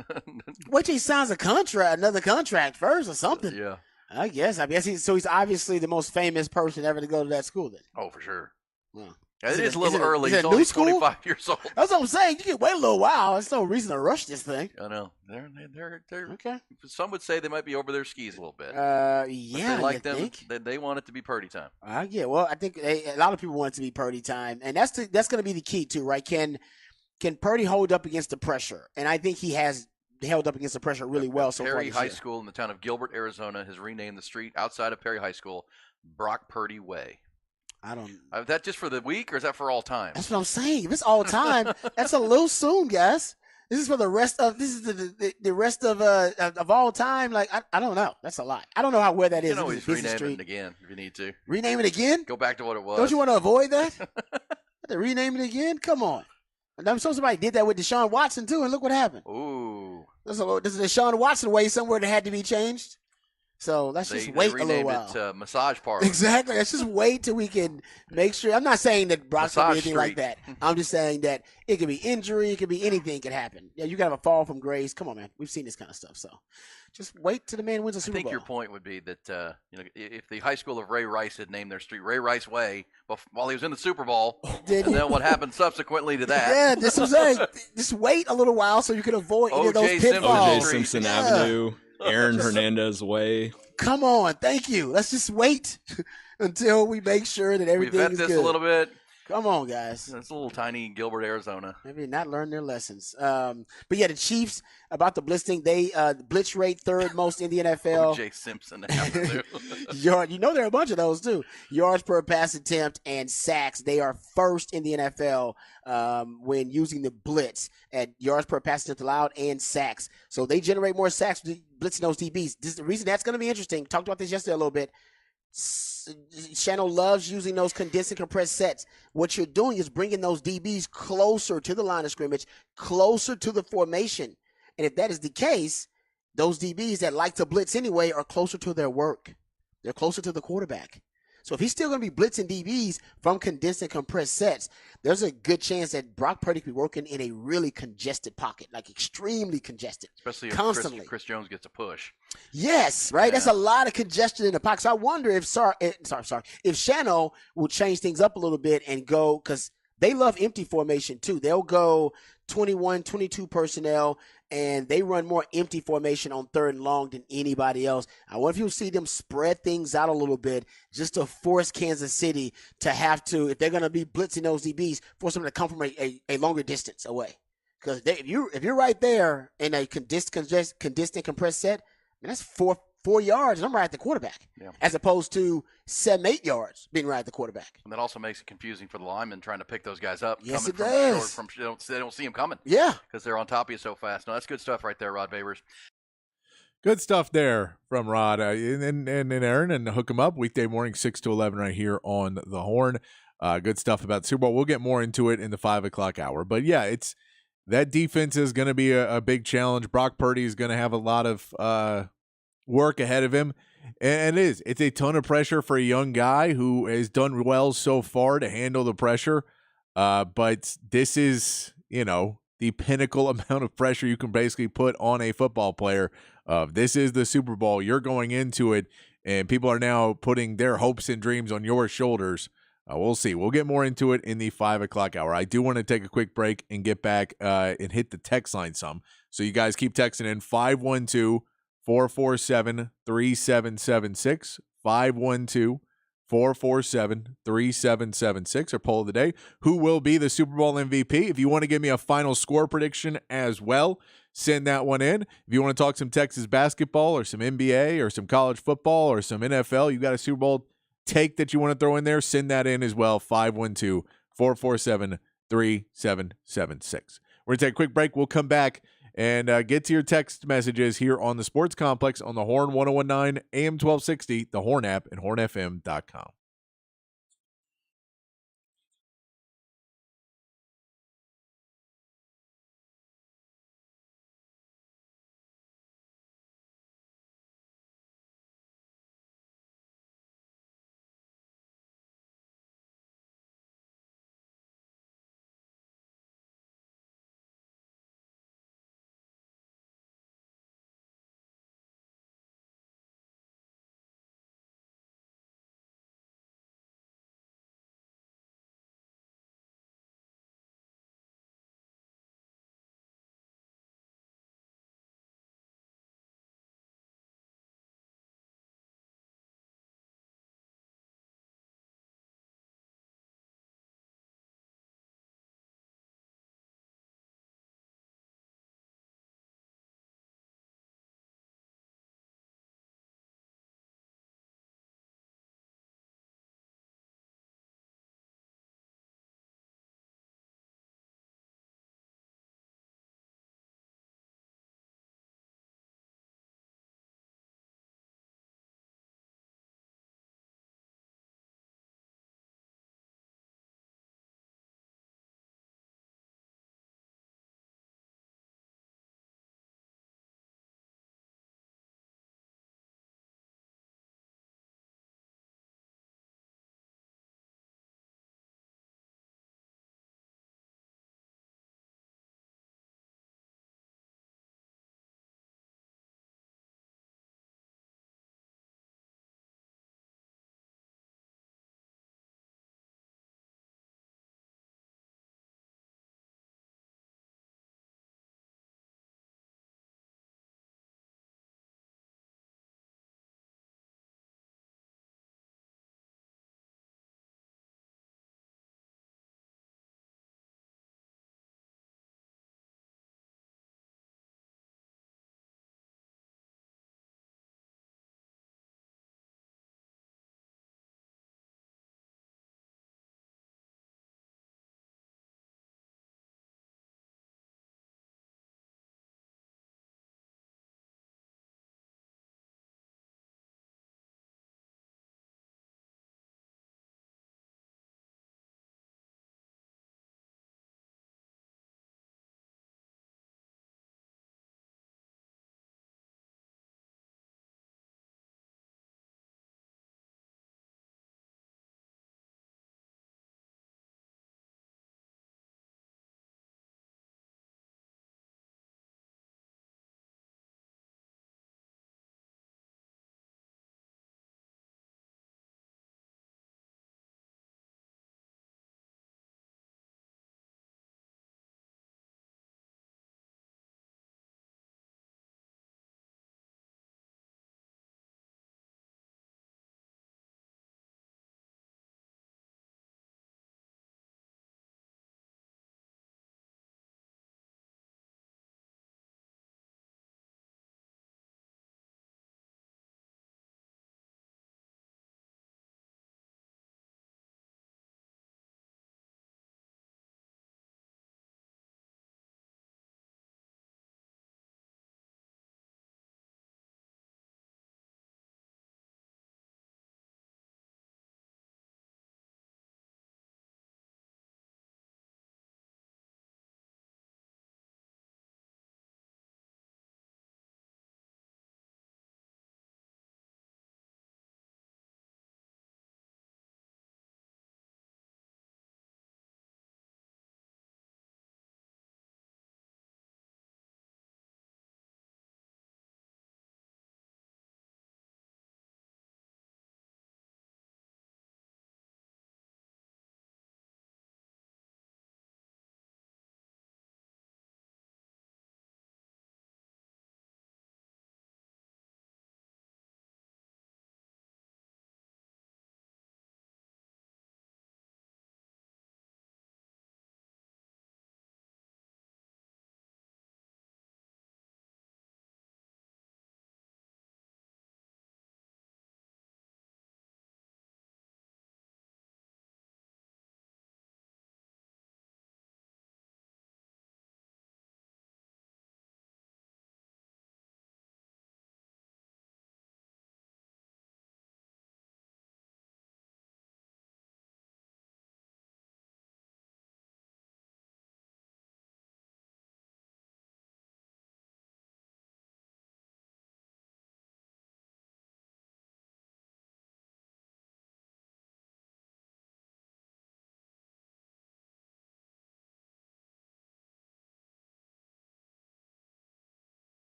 Wait till he signs another contract first or something. Yeah. I guess he's obviously the most famous person ever to go to that school then. Oh, for sure. Well, it is a little early. He's only only 25 years old. That's what I'm saying. You can wait a little while. There's no reason to rush this thing. I know. They're okay. Some would say they might be over their skis a little bit. Yeah. They like them. They want it to be Purdy time. Yeah. Well, I think a lot of people want it to be Purdy time, and that's going to be the key too, right? Can Purdy hold up against the pressure? And I think he has held up against the pressure really well so far this year. Perry High School in the town of Gilbert, Arizona, has renamed the street outside of Perry High School Brock Purdy Way. I don't. Is that just for the week, or is that for all time? That's what I'm saying. If it's all time, that's a little soon, guys. This is for the rest of. This is the rest of all time. Like I don't know. That's a lot. I don't know where that is. You can always rename it again if you need to. Rename it again? Go back to what it was. Don't you want to avoid that? To rename it again? Come on. And I'm sure somebody did that with Deshaun Watson too, and look what happened. Ooh. This is the Deshaun Watson way somewhere that had to be changed. So let's just wait a little while. It, massage parlor. Exactly. Let's just wait till we can make sure. I'm not saying that Brock's going to be anything like that. I'm just saying that it could be injury. It could be anything could happen. Yeah, you got to have a fall from grace. Come on, man. We've seen this kind of stuff. So just wait till the man wins a Super Bowl. I think your point would be that if the high school of Ray Rice had named their street Ray Rice Way while he was in the Super Bowl, and then what happened subsequently to that. Yeah, this was just wait a little while so you can avoid any of those pitfalls. O.J. Simpson Avenue. Aaron Hernandez Way. Come on, thank you. Let's just wait until we make sure that everything is good. We vet this a little bit. Come on, guys. It's a little tiny Gilbert, Arizona. Maybe not learn their lessons. But yeah, the Chiefs, about the blitzing, they blitz rate third most in the NFL. O.J. Simpson Avenue. There are a bunch of those too. Yards per pass attempt and sacks, they are first in the NFL when using the blitz at yards per pass attempt allowed and sacks. So they generate more sacks blitzing those DBs. The reason that's going to be interesting, talked about this yesterday a little bit. Channel loves using those condensed and compressed sets. What you're doing is bringing those DBs closer to the line of scrimmage, closer to the formation. And if that is the case, those DBs that like to blitz anyway are closer to their work. They're closer to the quarterback. So if he's still going to be blitzing DBs from condensed and compressed sets, there's a good chance that Brock Purdy could be working in a really congested pocket, like extremely congested. Especially constantly. If Chris Jones gets a push. Yes, right? Yeah. That's a lot of congestion in the pocket. So I wonder if Shano will change things up a little bit and go, because they love empty formation too. They'll go 21, 22 personnel, and they run more empty formation on third and long than anybody else. I wonder if you'll see them spread things out a little bit just to force Kansas City to have to, if they're going to be blitzing those DBs, force them to come from a longer distance away. Because if you're right there in a condensed and compressed set, man, that's four yards, and I'm right at the quarterback, as opposed to 7-8 yards being right at the quarterback. And that also makes it confusing for the linemen trying to pick those guys up. Yes, it does. They don't see them coming. Yeah. Because they're on top of you so fast. No, that's good stuff right there, Rod Babers. Good stuff there from Rod and Aaron, and hook them up weekday morning 6 to 11 right here on the Horn. Good stuff about the Super Bowl. We'll get more into it in the 5 o'clock hour. But, yeah, that defense is going to be a big challenge. Brock Purdy is going to have a lot of work ahead of him. And it's a ton of pressure for a young guy who has done well so far to handle the pressure. But this is, the pinnacle amount of pressure you can basically put on a football player. This is the Super Bowl. You're going into it, and people are now putting their hopes and dreams on your shoulders. We'll see. We'll get more into it in the 5 o'clock hour. I do want to take a quick break and get back and hit the text line some. So you guys keep texting in 512-447-3776, 512-447-3776, our poll of the day. Who will be the Super Bowl MVP? If you want to give me a final score prediction as well, send that one in. If you want to talk some Texas basketball or some NBA or some college football or some NFL, you got a Super Bowl take that you want to throw in there, send that in as well, 512-447-3776. We're going to take a quick break. We'll come back and get to your text messages here on the Sports Complex on the Horn 1019 AM 1260, the Horn app, and hornfm.com.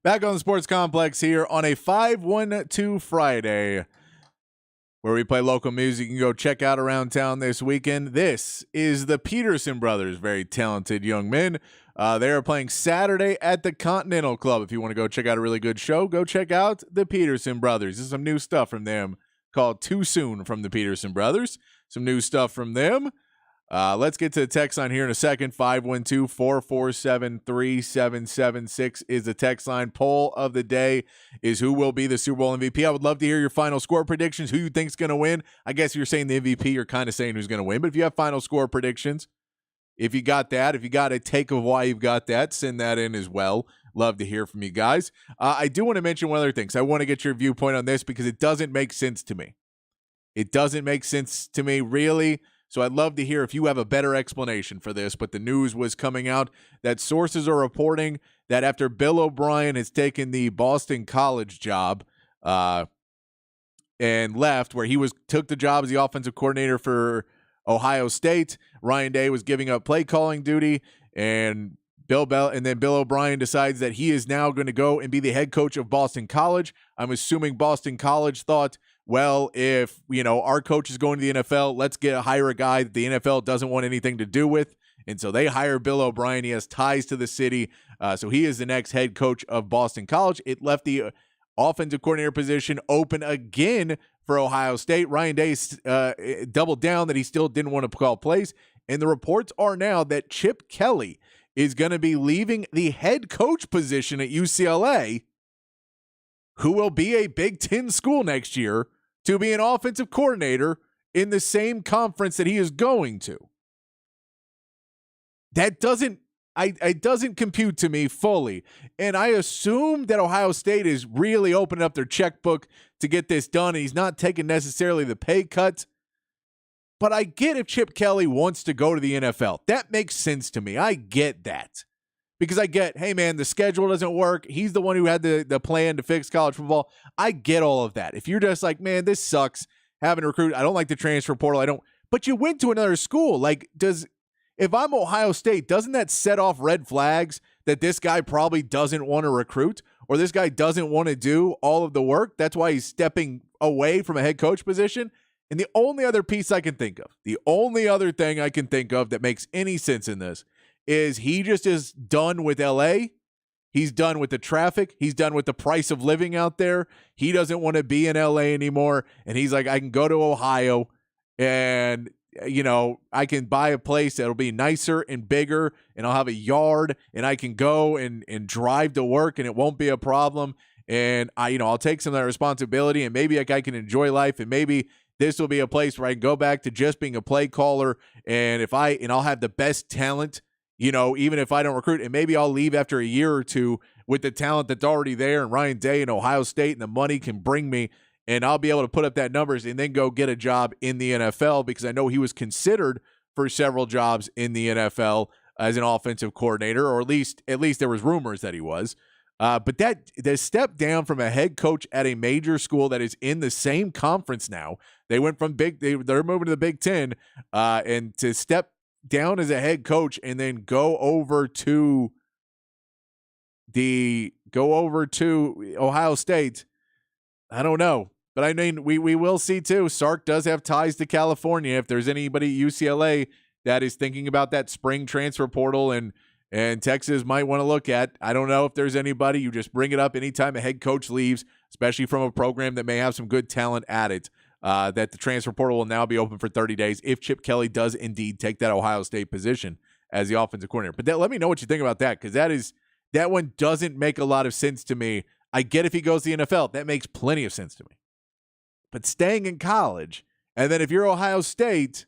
Back on the Sports Complex here on a 512 Friday, where we play local music. You can go check out around town this weekend. This is the Peterson Brothers, very talented young men. They are playing Saturday at the Continental Club. If you want to go check out a really good show, go check out the Peterson Brothers. This is some new stuff from them called Too Soon from the Peterson Brothers. Some new stuff from them. Let's get to the text line here in a second. 512-447-3776 is the text line. Poll of the day is who will be the Super Bowl MVP. I would love to hear your final score predictions, who you think's going to win. I guess if you're saying the MVP, you're kind of saying who's going to win. But if you have final score predictions, if you got that, if you got a take of why you've got that, send that in as well. Love to hear from you guys. I do want to mention one other thing. So I want to get your viewpoint on this because it doesn't make sense to me. It doesn't make sense to me, really. So I'd love to hear if you have a better explanation for this, but the news was coming out that sources are reporting that after Bill O'Brien has taken the Boston College job and left, where he took the job as the offensive coordinator for Ohio State, Ryan Day was giving up play calling duty, and Bill O'Brien decides that he is now going to go and be the head coach of Boston College. I'm assuming Boston College thought, well, if, our coach is going to the NFL, let's hire a guy that the NFL doesn't want anything to do with. And so they hire Bill O'Brien. He has ties to the city. So he is the next head coach of Boston College. It left the offensive coordinator position open again for Ohio State. Ryan Day doubled down that he still didn't want to call plays. And the reports are now that Chip Kelly is going to be leaving the head coach position at UCLA, who will be a Big Ten school next year, to be an offensive coordinator in the same conference that he is going to. That doesn't compute to me fully. And I assume that Ohio State is really opening up their checkbook to get this done. And he's not taking necessarily the pay cut. But I get if Chip Kelly wants to go to the NFL. That makes sense to me. I get that. Because I get, hey, man, the schedule doesn't work. He's the one who had the plan to fix college football. I get all of that. If you're just like, man, this sucks, having to recruit, I don't like the transfer portal. But you went to another school. If I'm Ohio State, doesn't that set off red flags that this guy probably doesn't want to recruit or this guy doesn't want to do all of the work? That's why he's stepping away from a head coach position. And the only other piece I can think of, the only other thing I can think of that makes any sense in this is he just is done with LA. He's done with the traffic. He's done with the price of living out there. He doesn't want to be in LA anymore. And he's like, I can go to Ohio and, I can buy a place that'll be nicer and bigger and I'll have a yard and I can go and drive to work and it won't be a problem. And I'll take some of that responsibility and maybe I can enjoy life and maybe this will be a place where I can go back to just being a play caller and I'll have the best talent. Even if I don't recruit, and maybe I'll leave after a year or two with the talent that's already there and Ryan Day and Ohio State and the money can bring me and I'll be able to put up that numbers and then go get a job in the NFL because I know he was considered for several jobs in the NFL as an offensive coordinator, or at least there was rumors that he was. But the step down from a head coach at a major school that is in the same conference now, they went from they're moving to the Big Ten, and to step down as a head coach and then go over to Ohio State. I don't know, but I mean we will see too. Sark does have ties to California. If there's anybody at UCLA that is thinking about that spring transfer portal and Texas might want to look at, I don't know if there's anybody. You just bring it up anytime a head coach leaves, especially from a program that may have some good talent at it. That the transfer portal will now be open for 30 days if Chip Kelly does indeed take that Ohio State position as the offensive coordinator. But let me know what you think about that, because that one doesn't make a lot of sense to me. I get if he goes to the NFL. That makes plenty of sense to me. But staying in college, and then if you're Ohio State,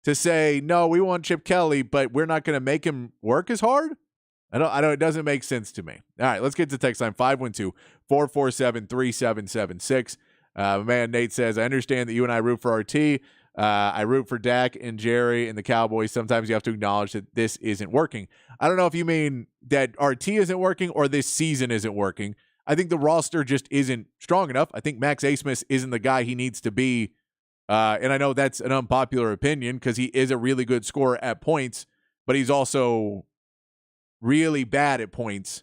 to say, no, we want Chip Kelly, but we're not going to make him work as hard? I don't. It doesn't make sense to me. All right, let's get to text line 512-447-3776. Man, Nate says, I understand that you and I root for RT. I root for Dak and Jerry and the Cowboys. Sometimes you have to acknowledge that this isn't working. I don't know if you mean that RT isn't working or this season isn't working. I think the roster just isn't strong enough. I think Max Abmas isn't the guy he needs to be. And I know that's an unpopular opinion because he is a really good scorer at points, but he's also really bad at points.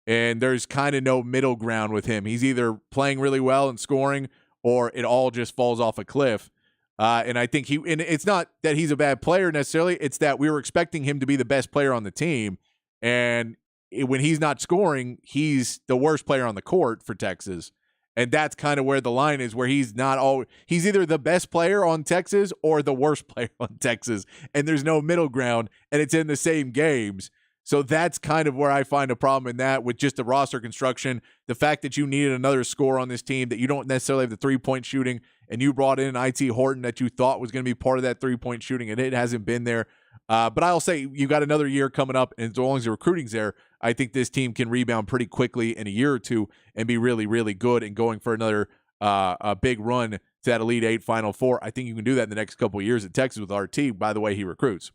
And there's kind of no middle ground with him. He's either playing really well and scoring, or it all just falls off a cliff. And I think and it's not that he's a bad player necessarily. It's that we were expecting him to be the best player on the team. And when he's not scoring, he's the worst player on the court for Texas. And that's kind of where the line is, where he's either the best player on Texas or the worst player on Texas. And there's no middle ground, and it's in the same games. So that's kind of where I find a problem in that, with just the roster construction, the fact that you needed another scorer on this team, that you don't necessarily have the three-point shooting, and you brought in IT Horton that you thought was going to be part of that three-point shooting, and it hasn't been there. But I'll say you got another year coming up, and as long as the recruiting's there, I think this team can rebound pretty quickly in a year or two and be really, really good and going for another a big run to that Elite Eight, Final Four. I think you can do that in the next couple of years at Texas with RT, by the way he recruits.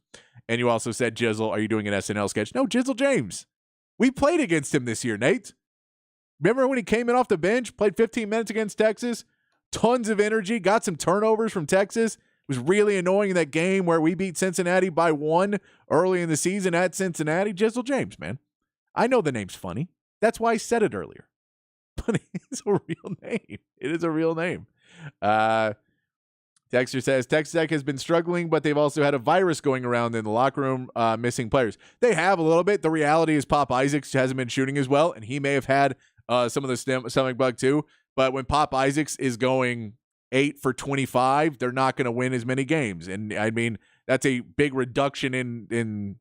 And you also said, Jizzle, are you doing an SNL sketch? No, Jizzle James. We played against him this year, Nate. Remember when he came in off the bench, played 15 minutes against Texas? Tons of energy, got some turnovers from Texas. It was really annoying in that game where we beat Cincinnati by 1 early in the season at Cincinnati. Jizzle James, man. I know the name's funny. That's why I said it earlier. But it's a real name. It is a real name. Dexter says, Texas Tech has been struggling, but they've also had a virus going around in the locker room, missing players. They have a little bit. The reality is Pop Isaacs hasn't been shooting as well, and he may have had some of the stomach bug too. But when Pop Isaacs is going 8 for 25, they're not going to win as many games. And, I mean, that's a big reduction in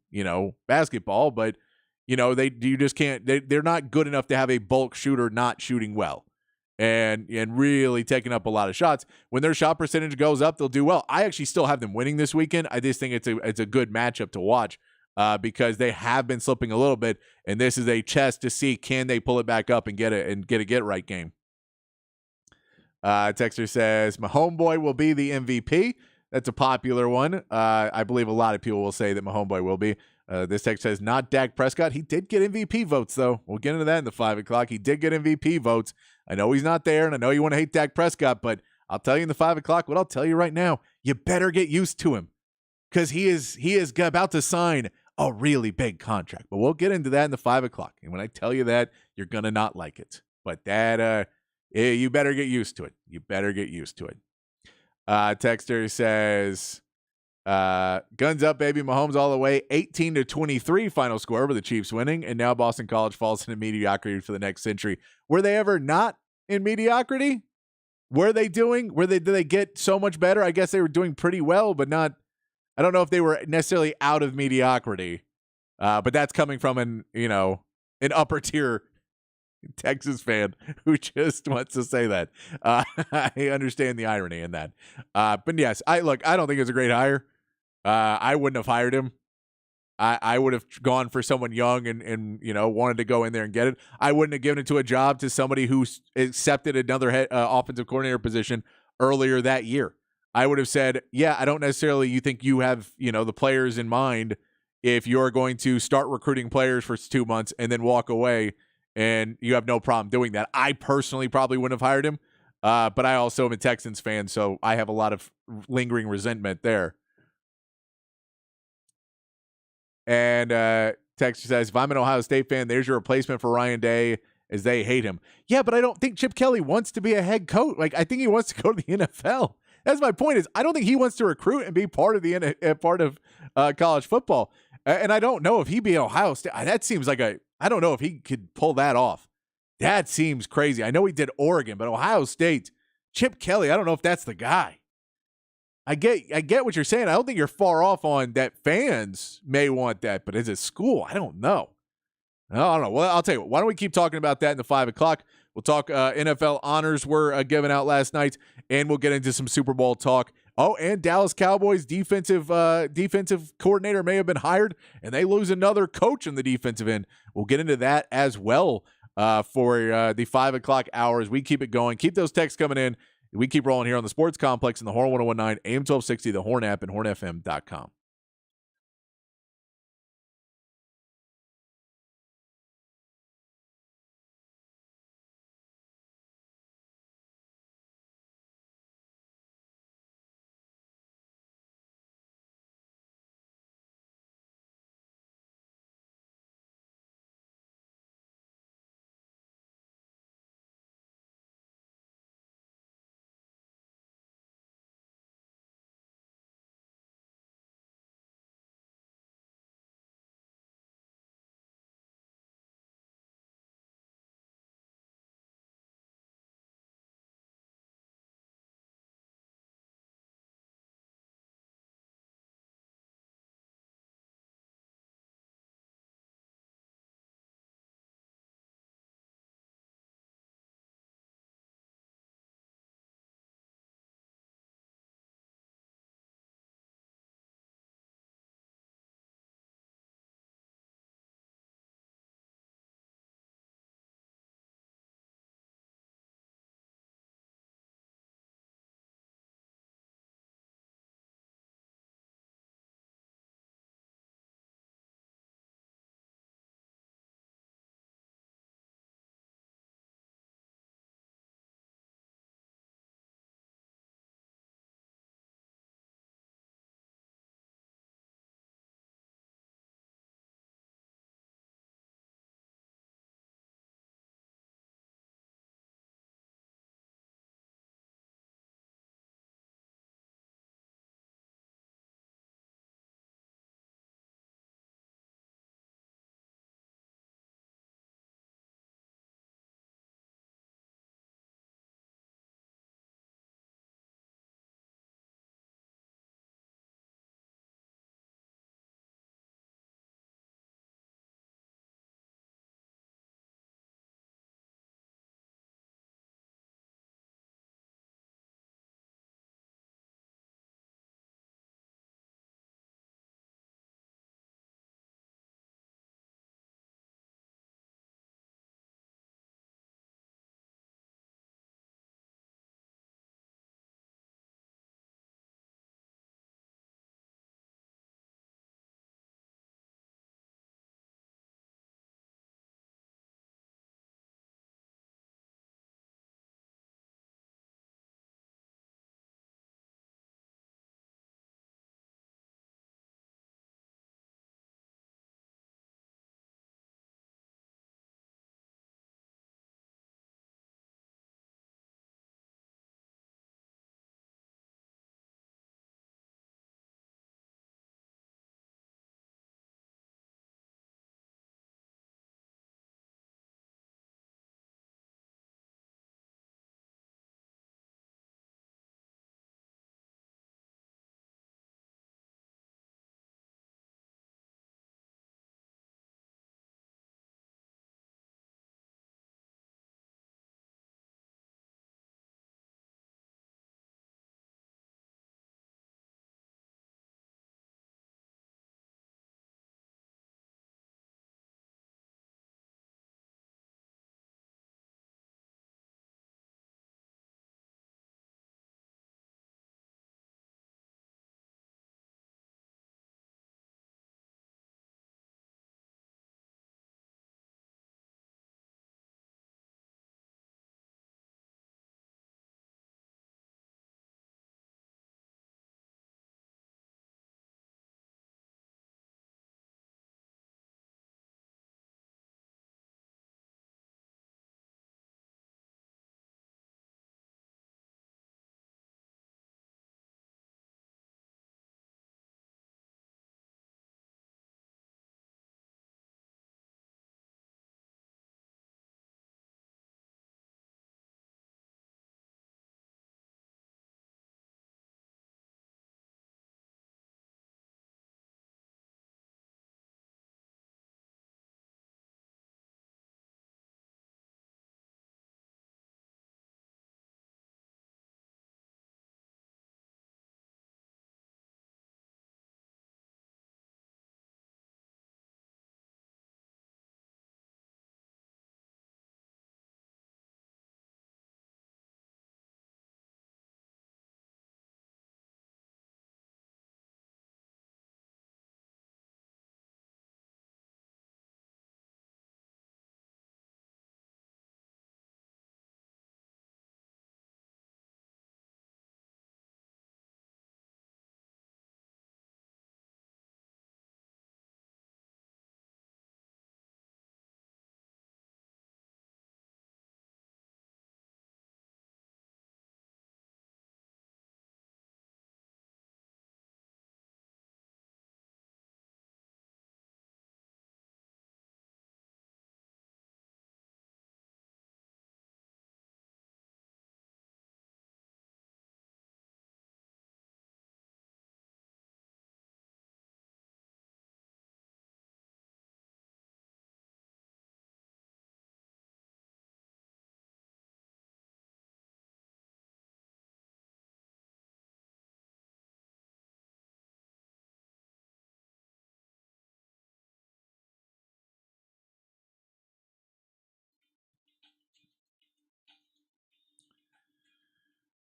basketball, but, you just can't. They're not good enough to have a bulk shooter not shooting well. And really taking up a lot of shots. When their shot percentage goes up, they'll do well. I actually still have them winning this weekend. I just think it's a good matchup to watch because they have been slipping a little bit, and this is a test to see can they pull it back up and get a get right game. Texter says, my homeboy will be the MVP. That's a popular one. I believe a lot of people will say that my homeboy will be. This text says, not Dak Prescott. He did get MVP votes, though. We'll get into that in the 5 o'clock. He did get MVP votes. I know he's not there, and I know you want to hate Dak Prescott, but I'll tell you in the 5 o'clock what I'll tell you right now. You better get used to him because he is about to sign a really big contract. But we'll get into that in the 5 o'clock. And when I tell you that, you're going to not like it. But that, you better get used to it. You better get used to it. Texter says, guns up, baby. Mahomes all the way. 18-23 final score with the Chiefs winning. And now Boston College falls into mediocrity for the next century. Were they ever not in mediocrity? Did they get so much better? I guess they were doing pretty well, but not, I don't know if they were necessarily out of mediocrity. But that's coming from an upper tier Texas fan who just wants to say that. I understand the irony in that. But yes, I don't think it's a great hire. I wouldn't have hired him. I would have gone for someone young and wanted to go in there and get it. I wouldn't have given it to a job to somebody who accepted another offensive coordinator position earlier that year. I would have said, yeah, I don't necessarily, you think you have, the players in mind if you're going to start recruiting players for 2 months and then walk away and you have no problem doing that. I personally probably wouldn't have hired him, but I also am a Texans fan, so I have a lot of lingering resentment there. And Texter says, if I'm an Ohio State fan, there's your replacement for Ryan Day as they hate him. Yeah, but I don't think Chip Kelly wants to be a head coach. I think he wants to go to the NFL. That's my point. Is I don't think he wants to recruit and be part of college football. And I don't know if he'd be at Ohio State. That seems like I don't know if he could pull that off. That seems crazy. I know he did Oregon, but Ohio State, Chip Kelly, I don't know if that's the guy. I get what you're saying. I don't think you're far off on that. Fans may want that, but as a school, I don't know. I don't know. Well, I'll tell you what. Why don't we keep talking about that in the 5 o'clock? We'll talk NFL honors were given out last night, and we'll get into some Super Bowl talk. Oh, and Dallas Cowboys defensive coordinator may have been hired, and they lose another coach in the defensive end. We'll get into that as well for the 5 o'clock hours. We keep it going. Keep those texts coming in. We keep rolling here on the Sports Complex in the Horn 1019, AM 1260, the Horn app, and hornfm.com.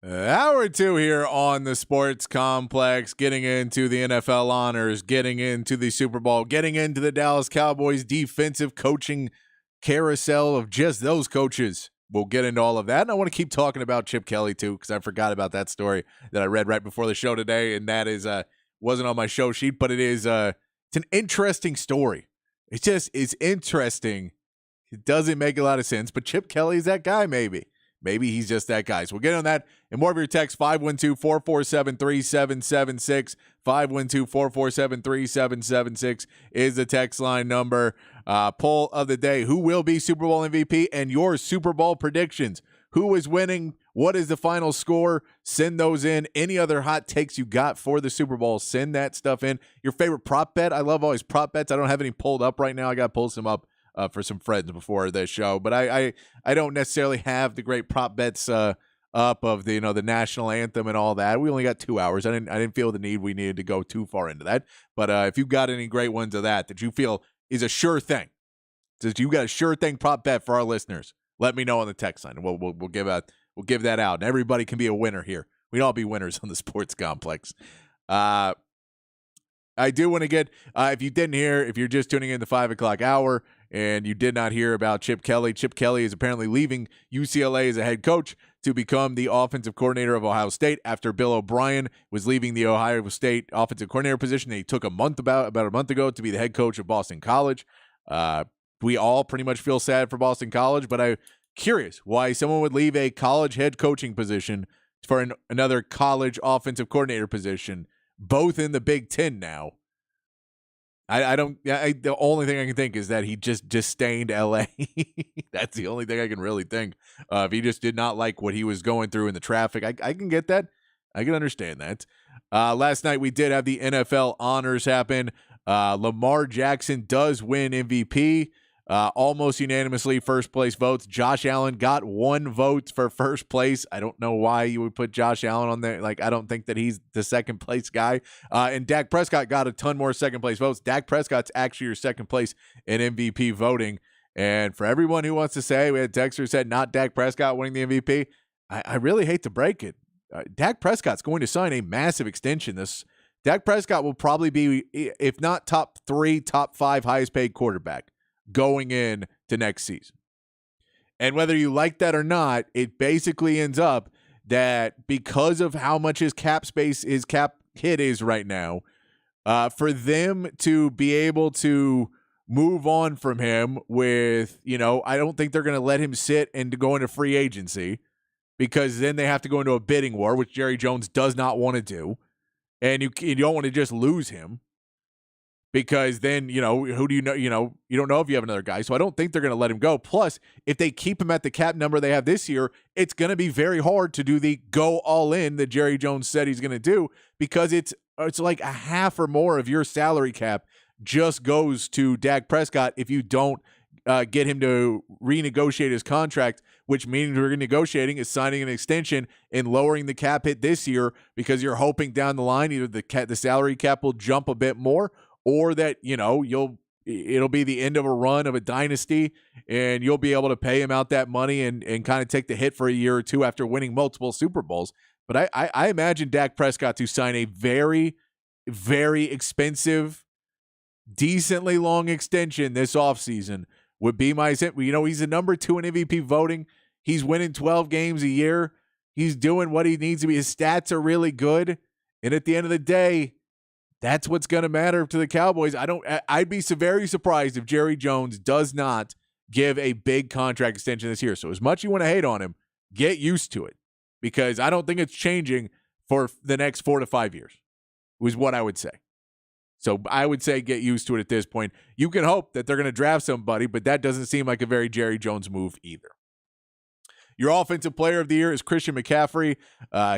Hour 2 here on the Sports Complex, getting into the NFL honors, getting into the Super Bowl, getting into the Dallas Cowboys defensive coaching carousel of just those coaches. We'll get into all of that, and I want to keep talking about Chip Kelly too, because I forgot about that story that I read right before the show today, and that is wasn't on my show sheet, but it's an interesting story. It's interesting. It doesn't make a lot of sense, but Chip Kelly's that guy, maybe. Maybe he's just that guy. So we'll get on that and more of your text, 512-447-3776. 512-447-3776 is the text line number. Poll of the day, who will be Super Bowl MVP and your Super Bowl predictions? Who is winning? What is the final score? Send those in. Any other hot takes you got for the Super Bowl, send that stuff in. Your favorite prop bet? I love always prop bets. I don't have any pulled up right now. I got to pull some up for some friends before the show, but I don't necessarily have the great prop bets up of the the national anthem and all that. We only got 2 hours. I didn't feel the need we needed to go too far into that. But if you've got any great ones of that you feel is a sure thing, that you got a sure thing prop bet for our listeners, let me know on the text line. We'll give that out, and everybody can be a winner here. We'd all be winners on the Sports Complex. I do want to get if you didn't hear, if you're just tuning in the 5 o'clock hour and you did not hear about Chip Kelly is apparently leaving UCLA as a head coach to become the offensive coordinator of Ohio State after Bill O'Brien was leaving the Ohio State offensive coordinator position that he took about a month ago to be the head coach of Boston College. We all pretty much feel sad for Boston College, but I'm curious why someone would leave a college head coaching position for another college offensive coordinator position, both in the Big Ten now. The only thing I can think is that he just disdained LA. That's the only thing I can really think. If he just did not like what he was going through in the traffic, I can get that. I can understand that. Last night we did have the NFL honors happen. Lamar Jackson does win MVP. Almost unanimously first place votes. Josh Allen got 1 vote for first place. I don't know why you would put Josh Allen on there. I don't think that he's the second place guy. And Dak Prescott got a ton more second place votes. Dak Prescott's actually your second place in MVP voting. And for everyone who wants to say, we had Dexter said not Dak Prescott winning the MVP. I really hate to break it. Dak Prescott's going to sign a massive extension. Dak Prescott will probably be, if not top 3, top 5 highest paid quarterback going in to next season. And whether you like that or not, it basically ends up that because of how much his cap hit is right now, for them to be able to move on from him with, I don't think they're going to let him sit and to go into free agency, because then they have to go into a bidding war, which Jerry Jones does not want to do. And you don't want to just lose him, because then, who do you know? You don't know if you have another guy. So I don't think they're going to let him go. Plus, if they keep him at the cap number they have this year, it's going to be very hard to do the go all in that Jerry Jones said he's going to do, because it's like a half or more of your salary cap just goes to Dak Prescott if you don't get him to renegotiate his contract, which means renegotiating is signing an extension and lowering the cap hit this year, because you're hoping down the line either the salary cap will jump a bit more, or that, it'll be the end of a run of a dynasty and you'll be able to pay him out that money and kind of take the hit for a year or two after winning multiple Super Bowls. But I imagine Dak Prescott to sign a very, very expensive, decently long extension this offseason would be my, he's the number 2 in MVP voting. He's winning 12 games a year. He's doing what he needs to be. His stats are really good. And at the end of the day, that's what's going to matter to the Cowboys. I'd be very surprised if Jerry Jones does not give a big contract extension this year. So as much you want to hate on him, get used to it, because I don't think it's changing for the next 4 to 5 years, was what I would say. So I would say get used to it at this point. You can hope that they're going to draft somebody, but that doesn't seem like a very Jerry Jones move either. Your offensive player of the year is Christian McCaffrey.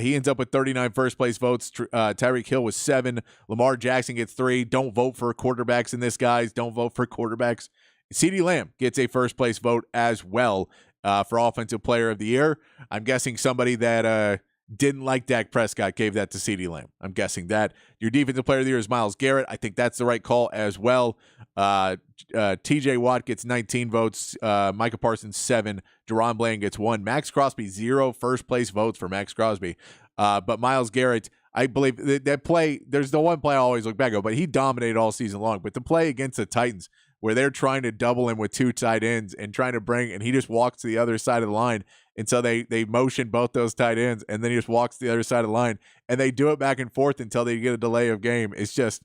He ends up with 39 first-place votes. Tyreek Hill was 7. Lamar Jackson gets 3. Don't vote for quarterbacks in this, guys. Don't vote for quarterbacks. CeeDee Lamb gets a first-place vote as well for offensive player of the year. I'm guessing somebody that didn't like Dak Prescott, gave that to CeeDee Lamb. I'm guessing that. Your defensive player of the year is Myles Garrett. I think that's the right call as well. TJ Watt gets 19 votes. Micah Parsons, 7. Deron Bland gets 1. Max Crosby, 0 first-place votes for Max Crosby. But Myles Garrett, I believe that play, there's the one play I always look back at, but he dominated all season long. But the play against the Titans where they're trying to double him with 2 tight ends and trying to bring, and he just walks to the other side of the line. And so they motion both those tight ends, and then he just walks to the other side of the line, and they do it back and forth until they get a delay of game. It's just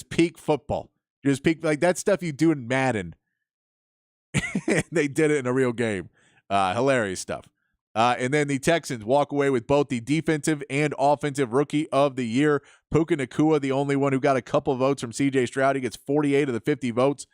peak football. Just peak, like that stuff you do in Madden. They did it in a real game. Hilarious stuff. And then the Texans walk away with both the defensive and offensive rookie of the year. Puka Nacua, the only one who got a couple votes from C.J. Stroud. He gets 48 of the 50 votes.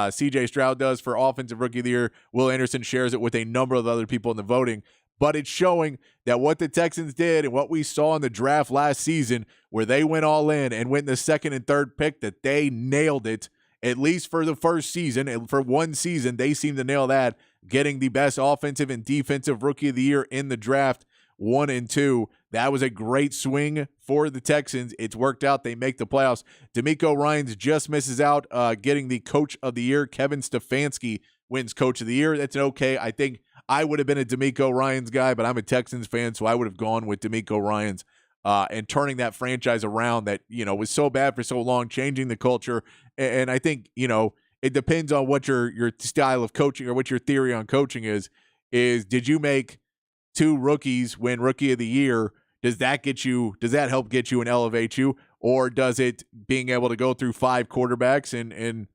C.J. Stroud does for offensive rookie of the year. Will Anderson shares it with a number of other people in the voting. But it's showing that what the Texans did and what we saw in the draft last season, where they went all in and went in the second and third pick, that they nailed it, at least for the first season. And for one season, they seemed to nail that, getting the best offensive and defensive rookie of the year in the draft, 1 and 2. That was a great swing for the Texans. It's worked out. They make the playoffs. DeMeco Ryans just misses out, getting the coach of the year. Kevin Stefanski wins coach of the year. That's okay. I think I would have been a DeMeco Ryans guy, but I'm a Texans fan, so I would have gone with DeMeco Ryans and turning that franchise around that, was so bad for so long, changing the culture. And I think, it depends on what your style of coaching or what your theory on coaching is did you make 2 rookies win rookie of the year? Does that help get you and elevate you? Or does it being able to go through 5 quarterbacks and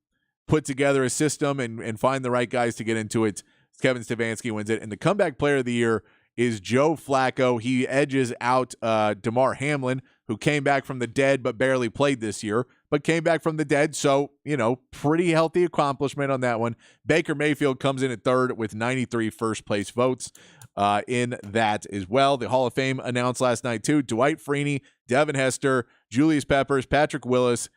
put together a system and find the right guys to get into it? Kevin Stefanski wins it. And the comeback player of the year is Joe Flacco. He edges out DeMar Hamlin, who came back from the dead but barely played this year, but came back from the dead. So, pretty healthy accomplishment on that one. Baker Mayfield comes in at 3rd with 93 first-place votes in that as well. The Hall of Fame announced last night, too. Dwight Freeney, Devin Hester, Julius Peppers, Patrick Willis,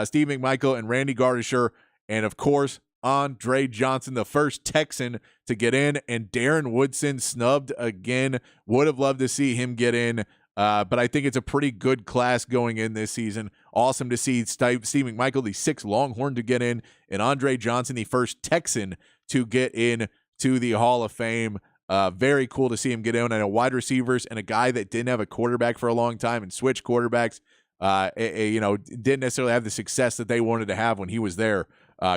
Steve McMichael, and Randy Gardisher. And, of course, Andre Johnson, the first Texan to get in, and Darren Woodson snubbed again. Would have loved to see him get in, but I think it's a pretty good class going in this season. Awesome to see Steve McMichael, the 6th Longhorn, to get in, and Andre Johnson, the first Texan to get in to the Hall of Fame. Very cool to see him get in, and a wide receivers and a guy that didn't have a quarterback for a long time and switched quarterbacks. Didn't necessarily have the success that they wanted to have when he was there.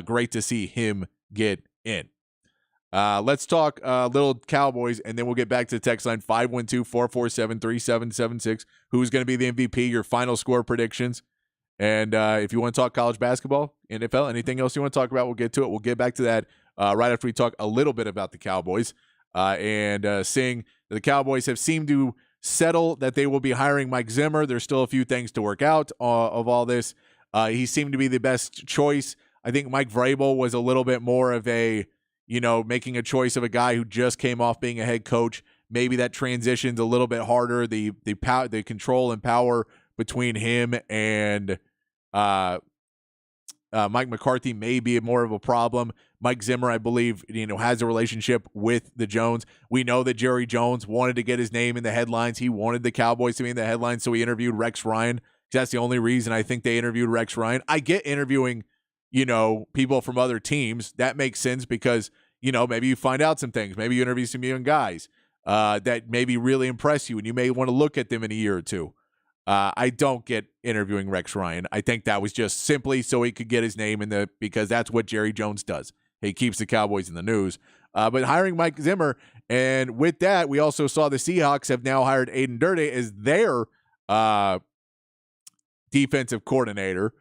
Great to see him get in. Let's talk little Cowboys, and then we'll get back to the text line 512-447-3776. Who's going to be the MVP? Your final score predictions. And if you want to talk college basketball, NFL, anything else you want to talk about, we'll get to it. We'll get back to that right after we talk a little bit about the Cowboys. Seeing that the Cowboys have seemed to settle that they will be hiring Mike Zimmer. There's still a few things to work out of all this. He seemed to be the best choice. I think Mike Vrabel was a little bit more of a, making a choice of a guy who just came off being a head coach. Maybe that transition's a little bit harder. The control and power between him and Mike McCarthy may be more of a problem. Mike Zimmer, I believe, has a relationship with the Jones. We know that Jerry Jones wanted to get his name in the headlines. He wanted the Cowboys to be in the headlines, so he interviewed Rex Ryan. That's the only reason I think they interviewed Rex Ryan. I get interviewing people from other teams. That makes sense because, maybe you find out some things. Maybe you interview some young guys that maybe really impress you, and you may want to look at them in a year or two. I don't get interviewing Rex Ryan. I think that was just simply so he could get his name because that's what Jerry Jones does. He keeps the Cowboys in the news. But hiring Mike Zimmer, and with that, we also saw the Seahawks have now hired Aiden Durde as their defensive coordinator,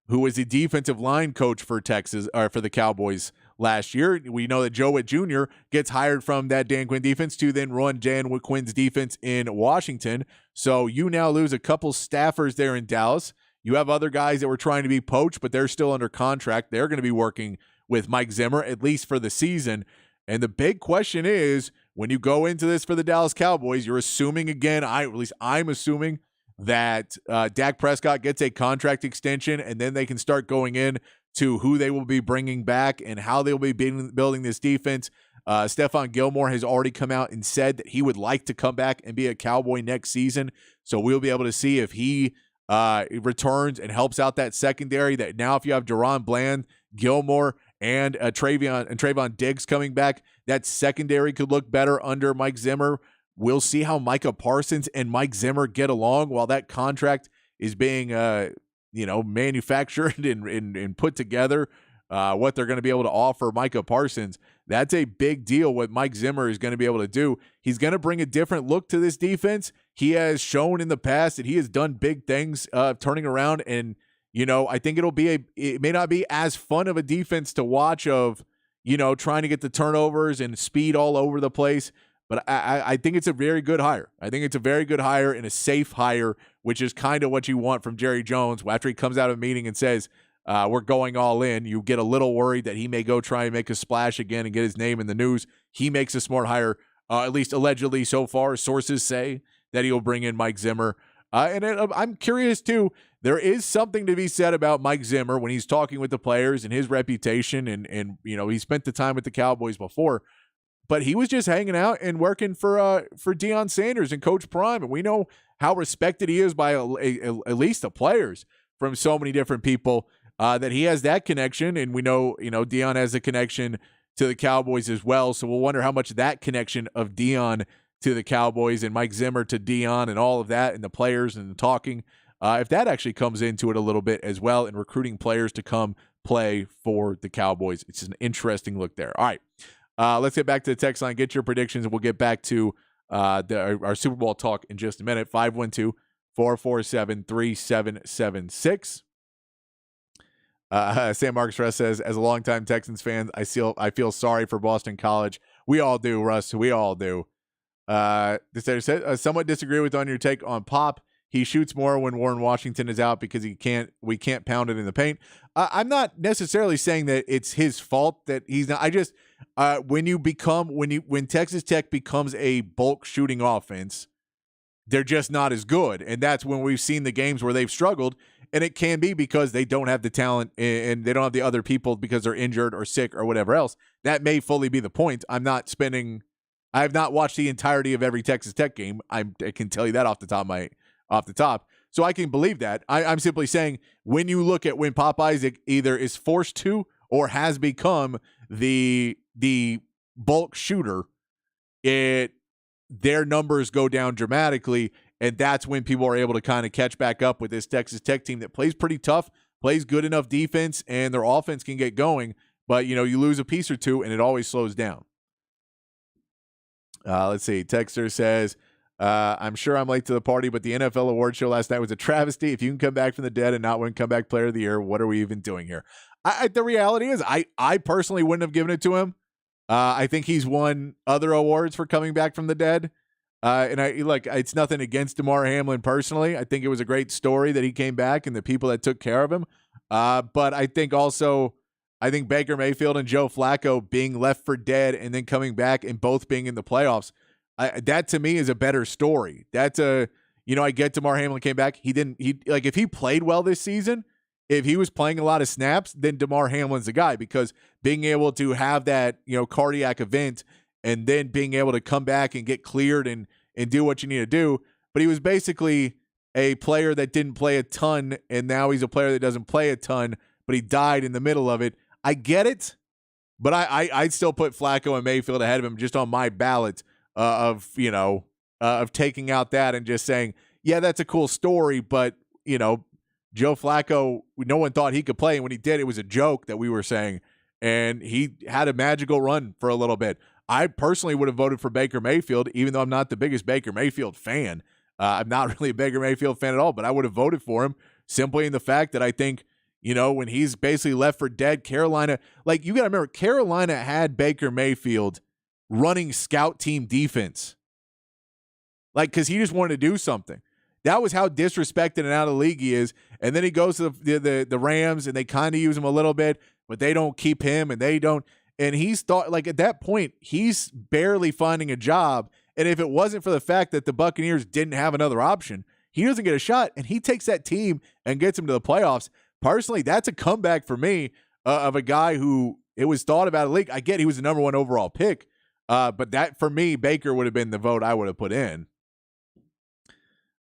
who was the defensive line coach for Texas or for the Cowboys last year. We know that Joe Witt Jr. gets hired from that Dan Quinn defense to then run Dan Quinn's defense in Washington. So you now lose a couple staffers there in Dallas. You have other guys that were trying to be poached, but they're still under contract. They're going to be working with Mike Zimmer, at least for the season. And the big question is, when you go into this for the Dallas Cowboys, you're assuming again, I'm assuming that Dak Prescott gets a contract extension, and then they can start going in to who they will be bringing back and how they will be building this defense. Stephon Gilmore has already come out and said that he would like to come back and be a Cowboy next season. So we'll be able to see if he returns and helps out that secondary. That now if you have Deron Bland, Gilmore, and Trayvon Diggs coming back, that secondary could look better under Mike Zimmer. We'll see how Micah Parsons and Mike Zimmer get along while that contract is being manufactured and put together. What they're going to be able to offer Micah Parsons. That's a big deal what Mike Zimmer is going to be able to do. He's going to bring a different look to this defense. He has shown in the past that he has done big things turning around, and I think it may not be as fun of a defense to watch of trying to get the turnovers and speed all over the place. But I think it's a very good hire. I think it's a very good hire and a safe hire, which is kind of what you want from Jerry Jones. After he comes out of a meeting and says, we're going all in, you get a little worried that he may go try and make a splash again and get his name in the news. He makes a smart hire, at least allegedly so far. Sources say that he'll bring in Mike Zimmer. I'm curious, too. There is something to be said about Mike Zimmer when he's talking with the players and his reputation. And he spent the time with the Cowboys before. But he was just hanging out and working for Deion Sanders and Coach Prime. And we know how respected he is by at least the players from so many different people. That he has that connection, and we know, Deion has a connection to the Cowboys as well. So we'll wonder how much that connection of Deion to the Cowboys and Mike Zimmer to Deion and all of that and the players and the talking, if that actually comes into it a little bit as well and recruiting players to come play for the Cowboys. It's an interesting look there. All right, let's get back to the text line. Get your predictions, and we'll get back to our Super Bowl talk in just a minute. 512-447-3776. Sam Marcus Russ says, as a longtime Texans fan, I feel sorry for Boston College. We all do, Russ. We all do. This says, somewhat disagree with on your take on Pop. He shoots more when Warren Washington is out because we can't pound it in the paint. I'm not necessarily saying that it's his fault that he's not. I just when Texas Tech becomes a bulk shooting offense, they're just not as good, and that's when we've seen the games where they've struggled. And it can be because they don't have the talent and they don't have the other people because they're injured or sick or whatever else. That may fully be the point. I have not watched the entirety of every Texas Tech game. I can tell you that off the top. So I can believe that. I'm simply saying when you look at when Pop Isaac either is forced to or has become the bulk shooter, their numbers go down dramatically. And that's when people are able to kind of catch back up with this Texas Tech team that plays pretty tough, plays good enough defense, and their offense can get going. But, you lose a piece or two, and it always slows down. Let's see. Texter says, I'm sure I'm late to the party, but the NFL award show last night was a travesty. If you can come back from the dead and not win Comeback Player of the Year, what are we even doing here? The reality is I personally wouldn't have given it to him. I think he's won other awards for coming back from the dead. And it's nothing against DeMar Hamlin personally. I think it was a great story that he came back and the people that took care of him. But I think Baker Mayfield and Joe Flacco being left for dead and then coming back and both being in the playoffs, that to me is a better story. That's I get DeMar Hamlin came back. If he played well this season, if he was playing a lot of snaps, then DeMar Hamlin's the guy, because being able to have that, cardiac event and then being able to come back and get cleared and do what you need to do. But he was basically a player that didn't play a ton, and now he's a player that doesn't play a ton, but he died in the middle of it. I get it, but I'd still put Flacco and Mayfield ahead of him just on my ballot of taking out that and just saying, yeah, that's a cool story, but, Joe Flacco, no one thought he could play, and when he did, it was a joke that we were saying, and he had a magical run for a little bit. I personally would have voted for Baker Mayfield, even though I'm not the biggest Baker Mayfield fan. I'm not really a Baker Mayfield fan at all, but I would have voted for him simply in the fact that I think, when he's basically left for dead, Carolina, you got to remember, Carolina had Baker Mayfield running scout team defense. Because he just wanted to do something. That was how disrespected and out of the league he is. And then he goes to the Rams, and they kind of use him a little bit, but they don't keep him, and they don't. And he's thought, at that point, he's barely finding a job. And if it wasn't for the fact that the Buccaneers didn't have another option, he doesn't get a shot, and he takes that team and gets him to the playoffs. Personally, that's a comeback for me of a guy who it was thought about a league. I get he was the number one overall pick, But that, for me, Baker would have been the vote I would have put in.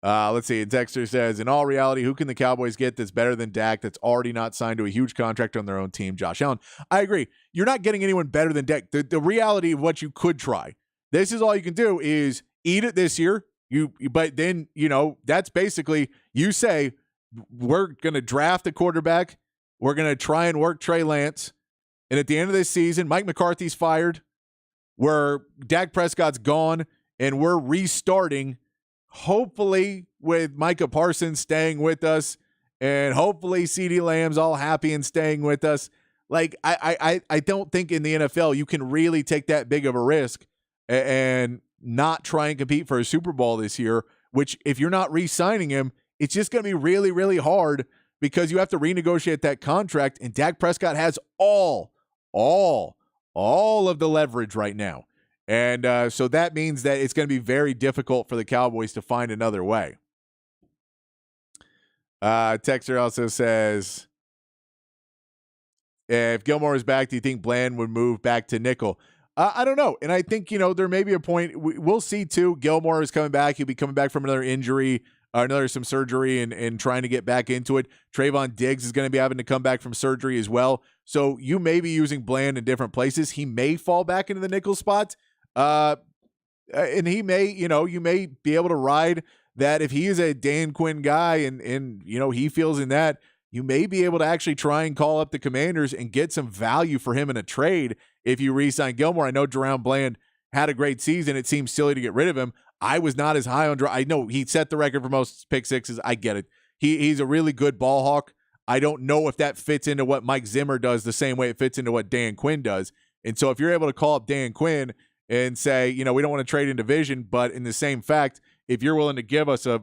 Let's see. Dexter says, in all reality, who can the Cowboys get that's better than Dak that's already not signed to a huge contract on their own team? Josh Allen. I agree. You're not getting anyone better than Dak. The reality of what you could try. This is all you can do is eat it this year. But then, that's basically you say, we're going to draft a quarterback. We're going to try and work Trey Lance. And at the end of this season, Mike McCarthy's fired. Dak Prescott's gone. And we're restarting, hopefully with Micah Parsons staying with us. And hopefully CeeDee Lamb's all happy and staying with us. Like, I don't think in the NFL you can really take that big of a risk and not try and compete for a Super Bowl this year, which if you're not re-signing him, it's just going to be really, really hard because you have to renegotiate that contract, and Dak Prescott has all of the leverage right now. And so that means that it's going to be very difficult for the Cowboys to find another way. Texter also says, if Gilmore is back, do you think Bland would move back to nickel? I don't know. And I think, there may be a point. We'll see, too. Gilmore is coming back. He'll be coming back from another injury, some surgery and trying to get back into it. Trayvon Diggs is going to be having to come back from surgery as well. So you may be using Bland in different places. He may fall back into the nickel spot. And he may, you may be able to ride that if he is a Dan Quinn guy and he feels in that, you may be able to actually try and call up the Commanders and get some value for him in a trade if you re-sign Gilmore. I know Jerome Bland had a great season. It seems silly to get rid of him. I was not as high on – I know he set the record for most pick sixes. I get it. He's a really good ball hawk. I don't know if that fits into what Mike Zimmer does the same way it fits into what Dan Quinn does. And so if you're able to call up Dan Quinn and say, we don't want to trade in division, but in the same fact, if you're willing to give us a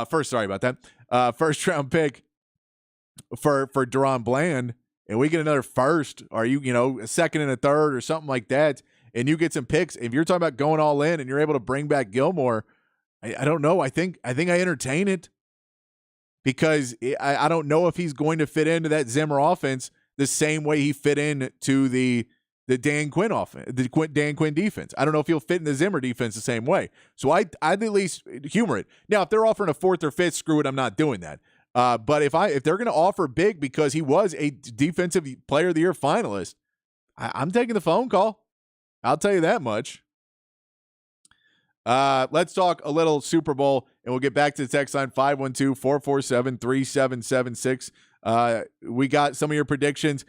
first round pick for Deron Bland, and we get another first, or a second and a third or something like that, and you get some picks. If you're talking about going all in and you're able to bring back Gilmore, I don't know. I think I entertain it because I don't know if he's going to fit into that Zimmer offense the same way he fit into the Dan Quinn offense, the Dan Quinn defense. I don't know if he'll fit in the Zimmer defense the same way. So I'd at least humor it. Now, if they're offering a fourth or fifth, screw it. I'm not doing that. But if they're going to offer big because he was a defensive player of the year finalist, I'm taking the phone call. I'll tell you that much. Let's talk a little Super Bowl, and we'll get back to the text line 512-447-3776. We got some of your predictions.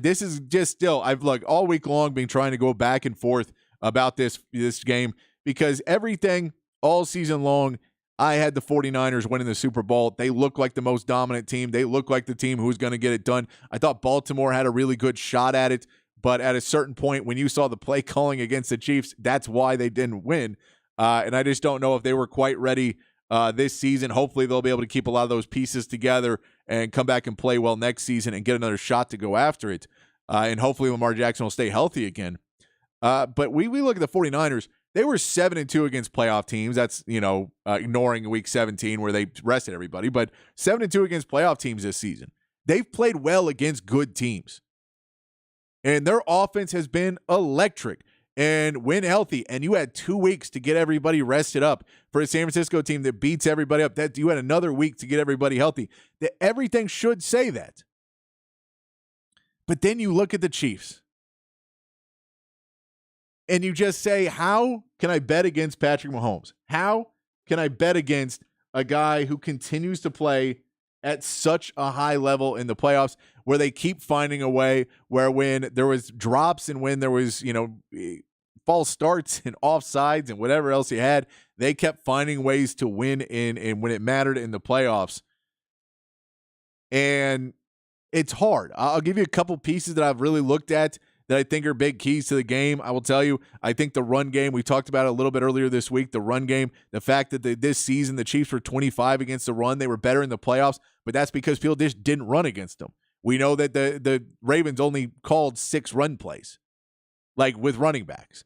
This is just still, I've all week long been trying to go back and forth about this game because everything all season long, I had the 49ers winning the Super Bowl. They look like the most dominant team. They look like the team who's going to get it done. I thought Baltimore had a really good shot at it, but at a certain point when you saw the play calling against the Chiefs, that's why they didn't win. And I just don't know if they were quite ready this season. Hopefully they'll be able to keep a lot of those pieces together and come back and play well next season and get another shot to go after it. And hopefully Lamar Jackson will stay healthy again. But we look at the 49ers. They were 7-2 against playoff teams. That's, ignoring week 17 where they rested everybody. But 7-2 against playoff teams this season. They've played well against good teams. And their offense has been electric. And when healthy, and you had 2 weeks to get everybody rested up for a San Francisco team that beats everybody up, that you had another week to get everybody healthy. That everything should say that. But then you look at the Chiefs, and you just say, how can I bet against Patrick Mahomes? How can I bet against a guy who continues to play at such a high level in the playoffs, where they keep finding a way, where when there was drops and when there was, false starts and offsides and whatever else he had, they kept finding ways to win and when it mattered in the playoffs. And it's hard. I'll give you a couple pieces that I've really looked at that I think are big keys to the game. I will tell you, I think the run game, we talked about it a little bit earlier this week, the run game, the fact that this season the Chiefs were 25 against the run, they were better in the playoffs, but that's because people just didn't run against them. We know that the Ravens only called 6 run plays, with running backs.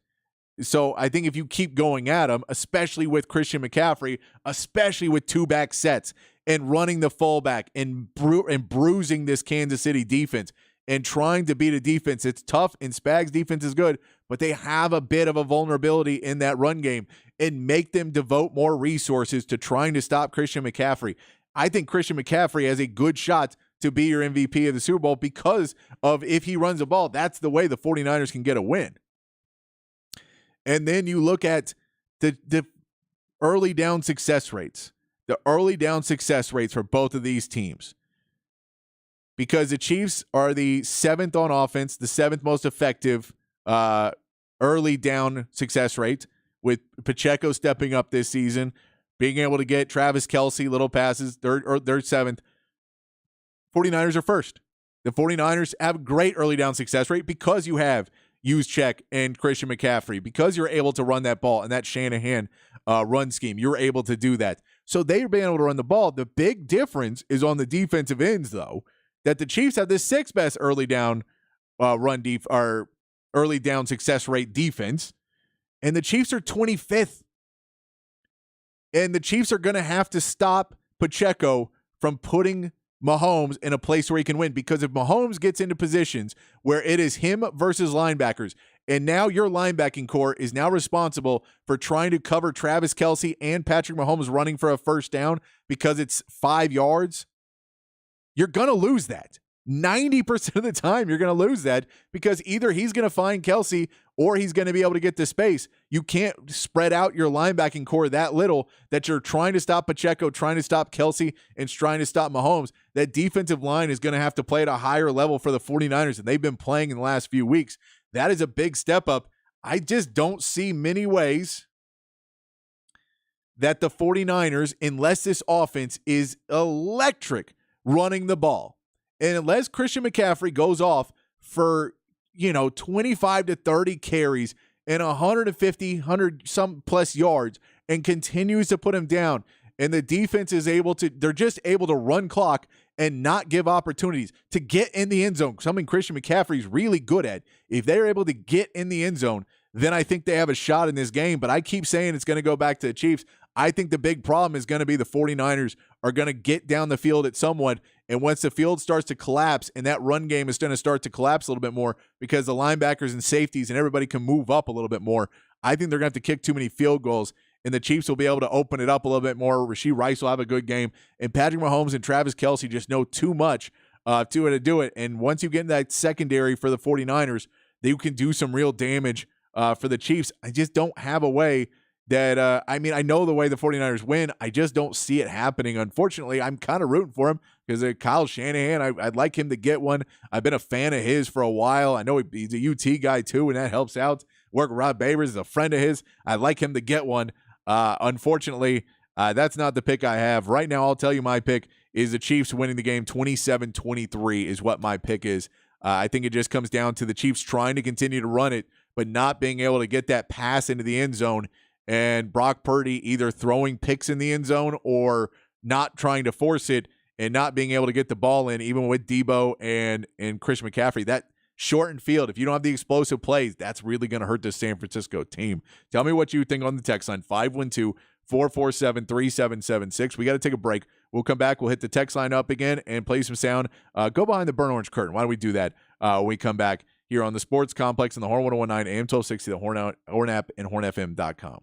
So I think if you keep going at them, especially with Christian McCaffrey, especially with 2-back sets and running the fullback and bruising this Kansas City defense and trying to beat a defense. It's tough, and Spags' defense is good, but they have a bit of a vulnerability in that run game, and make them devote more resources to trying to stop Christian McCaffrey. I think Christian McCaffrey has a good shot to be your MVP of the Super Bowl because of if he runs the ball, that's the way the 49ers can get a win. And then you look at the early down success rates. The early down success rates for both of these teams. Because the Chiefs are the 7th on offense, the 7th most effective early down success rate, with Pacheco stepping up this season, being able to get Travis Kelce little passes, they're 7th. 49ers are first. The 49ers have a great early down success rate because you have Juszczyk and Christian McCaffrey, because you're able to run that ball and that Shanahan run scheme. You're able to do that. So they're being able to run the ball. The big difference is on the defensive ends, though, that the Chiefs have the 6th best early down early down success rate defense, and the Chiefs are 25th. And the Chiefs are going to have to stop Pacheco from putting Mahomes in a place where he can win, because if Mahomes gets into positions where it is him versus linebackers, and now your linebacking core is now responsible for trying to cover Travis Kelce and Patrick Mahomes running for a first down because it's 5 yards, you're going to lose that. 90% of the time, you're going to lose that because either he's going to find Kelce or he's going to be able to get to space. You can't spread out your linebacking core that little that you're trying to stop Pacheco, trying to stop Kelce, and trying to stop Mahomes. That defensive line is going to have to play at a higher level for the 49ers, and they've been playing in the last few weeks. That is a big step up. I just don't see many ways that the 49ers, unless this offense is electric running the ball, and unless Christian McCaffrey goes off for, 25 to 30 carries and 100 some plus yards and continues to put him down, and the defense is they're just able to run clock and not give opportunities to get in the end zone, something Christian McCaffrey's really good at. If they're able to get in the end zone, then I think they have a shot in this game. But I keep saying it's going to go back to the Chiefs. I think the big problem is going to be the 49ers are going to get down the field at someone, and once the field starts to collapse and that run game is going to start to collapse a little bit more because the linebackers and safeties and everybody can move up a little bit more, I think they're going to have to kick too many field goals, and the Chiefs will be able to open it up a little bit more. Rashee Rice will have a good game, and Patrick Mahomes and Travis Kelce just know too much to do it. And once you get in that secondary for the 49ers, they can do some real damage for the Chiefs. I just don't have a way that, I know the way the 49ers win. I just don't see it happening. Unfortunately, I'm kind of rooting for him because Kyle Shanahan, I'd like him to get one. I've been a fan of his for a while. I know he's a UT guy too, and that helps out. Work with Rod Babers is a friend of his. I'd like him to get one. Unfortunately, that's not the pick I have. Right now, I'll tell you my pick is the Chiefs winning the game 27-23 is what my pick is. I think it just comes down to the Chiefs trying to continue to run it, but not being able to get that pass into the end zone, and Brock Purdy either throwing picks in the end zone or not trying to force it and not being able to get the ball in, even with Debo and Christian McCaffrey. That shortened field, if you don't have the explosive plays, that's really going to hurt this San Francisco team. Tell me what you think on the text line, 512-447-3776. We got to take a break. We'll come back. We'll hit the text line up again and play some sound. Go behind the burnt orange curtain. Why don't we do that when we come back here on the Sports Complex in the Horn 1019 AM 1260, the Horn app, and hornfm.com.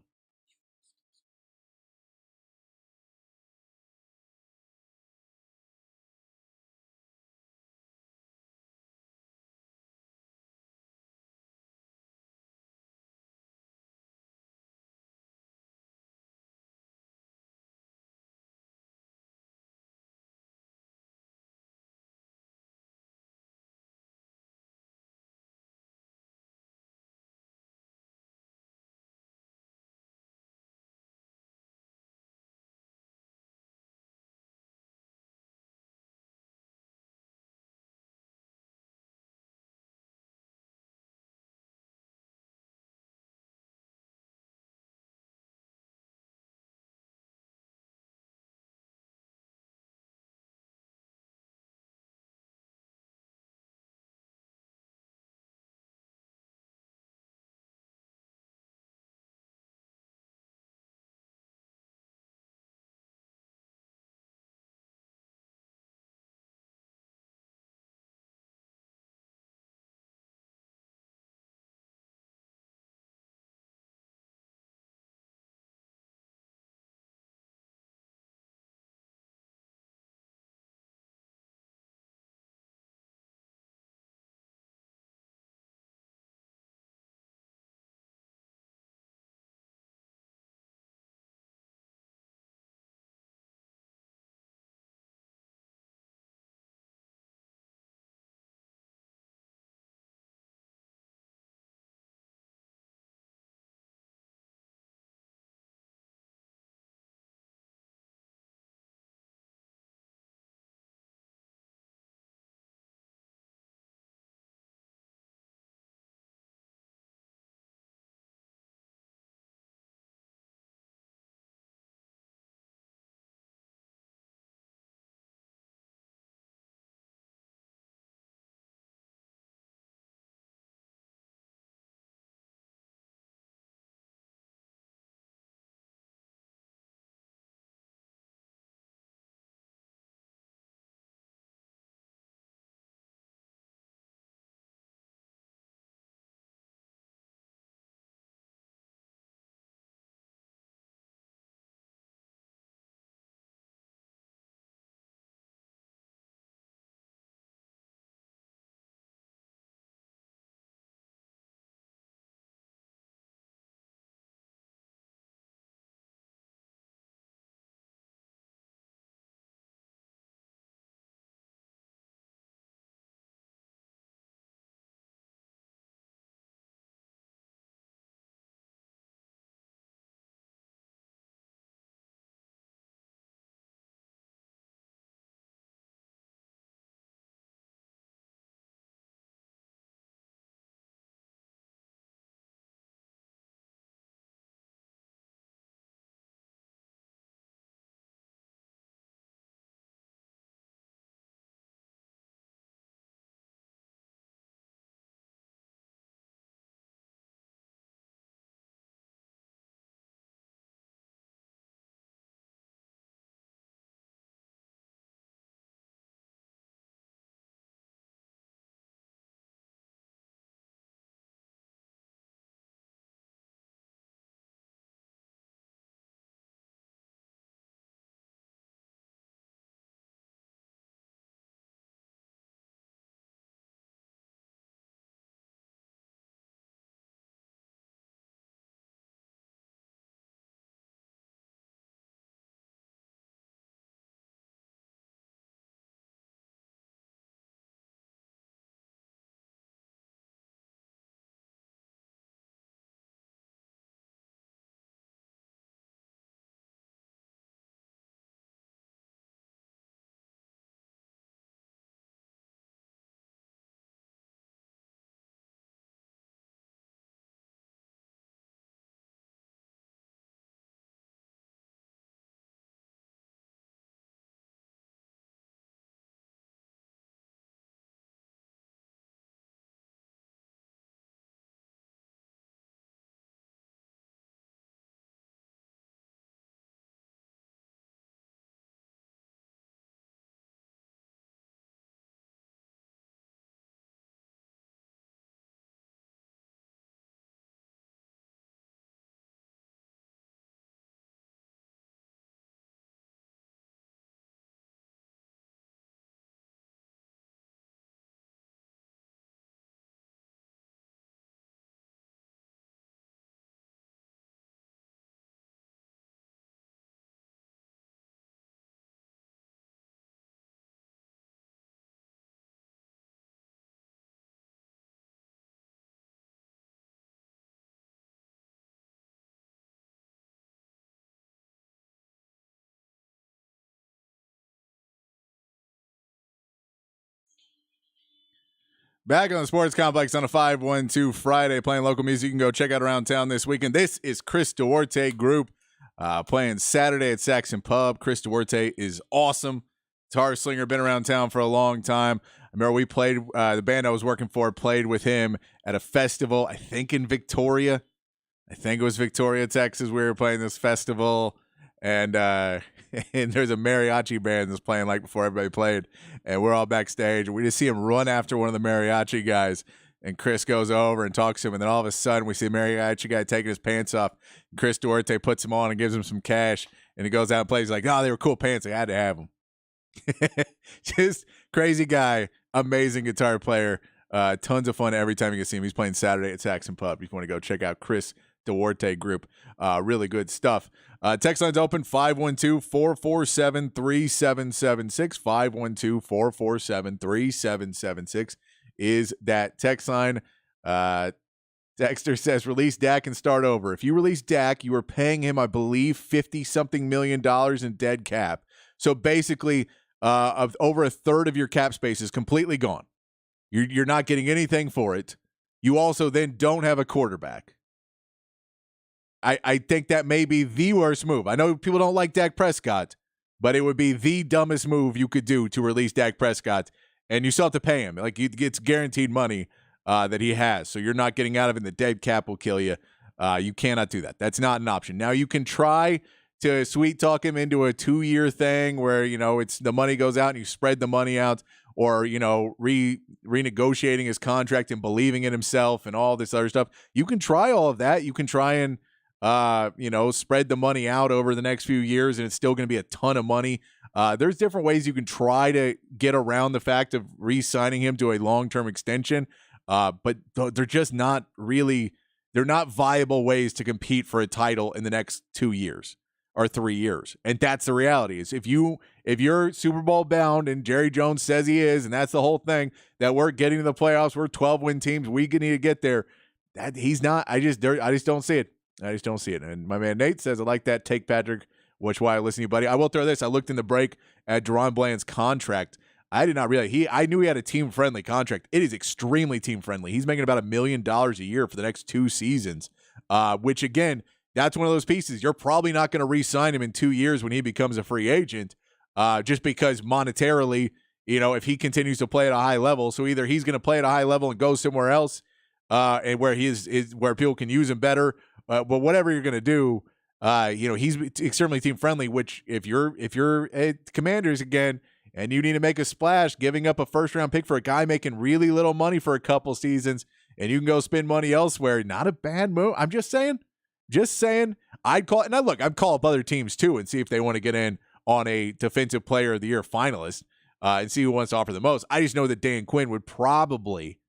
Back on the Sports Complex on a 512 Friday, playing local music you can go check out around town this weekend. This is Chris Duarte Group playing Saturday at Saxon Pub. Chris Duarte is awesome. Guitar slinger, been around town for a long time. I remember we played, the band I was working for played with him at a festival, I think in Victoria. I think it was Victoria, Texas. We were playing this festival, and there's a mariachi band that's playing like before everybody played, and we're all backstage, and we just see him run after one of the mariachi guys, and Chris goes over and talks to him, and then all of a sudden we see the mariachi guy taking his pants off, and Chris Duarte puts him on and gives him some cash, and he goes out and plays. He's like, oh, they were cool pants. I had to have them. Just crazy guy, amazing guitar player, tons of fun every time you can see him. He's playing Saturday at Saxon Pub. If you want to go check out Chris Duarte Group, really good stuff. Text line's open, 512-447-3776. 512-447-3776 is that text line. Dexter says, release Dak and start over. If you release Dak, you are paying him, I believe, $50-something million in dead cap. So basically, of over a third of your cap space is completely gone. You're not getting anything for it. You also then don't have a quarterback. I think that may be the worst move. I know people don't like Dak Prescott, but it would be the dumbest move you could do to release Dak Prescott, and you still have to pay him. Like, it's guaranteed money that he has, so you're not getting out of it, and the dead cap will kill you. You cannot do that. That's not an option. Now, you can try to sweet talk him into a 2-year thing where, it's the money goes out and you spread the money out, or, renegotiating his contract and believing in himself and all this other stuff. You can try all of that. You can try and, spread the money out over the next few years, and it's still going to be a ton of money. There's different ways you can try to get around the fact of re-signing him to a long-term extension. But they're just not really, they're not viable ways to compete for a title in the next 2 years. Or 3 years. And that's the reality, is if you're Super Bowl bound, and Jerry Jones says he is, and that's the whole thing, that we're getting to the playoffs, we're 12-win teams, we need to get there. That he's not. I just don't see it. I just don't see it. And my man Nate says, I like that take, Patrick, which why I listen to you, buddy. I will throw this. I looked in the break at Deron Bland's contract. I did not realize I knew he had a team-friendly contract. It is extremely team-friendly. He's making about $1 million a year for the next 2 seasons, which, again, that's one of those pieces. You're probably not going to re-sign him in 2 years when he becomes a free agent, just because monetarily, if he continues to play at a high level. So either he's going to play at a high level and go somewhere else, and where he is where people can use him better. But whatever you're going to do, he's extremely team friendly. Which if you're at Commanders again and you need to make a splash, giving up a first-round pick for a guy making really little money for a couple seasons, and you can go spend money elsewhere, not a bad move. I'm just saying. I'd call it. And I'd call up other teams too and see if they want to get in on a Defensive Player of the Year finalist and see who wants to offer the most. I just know that Dan Quinn would probably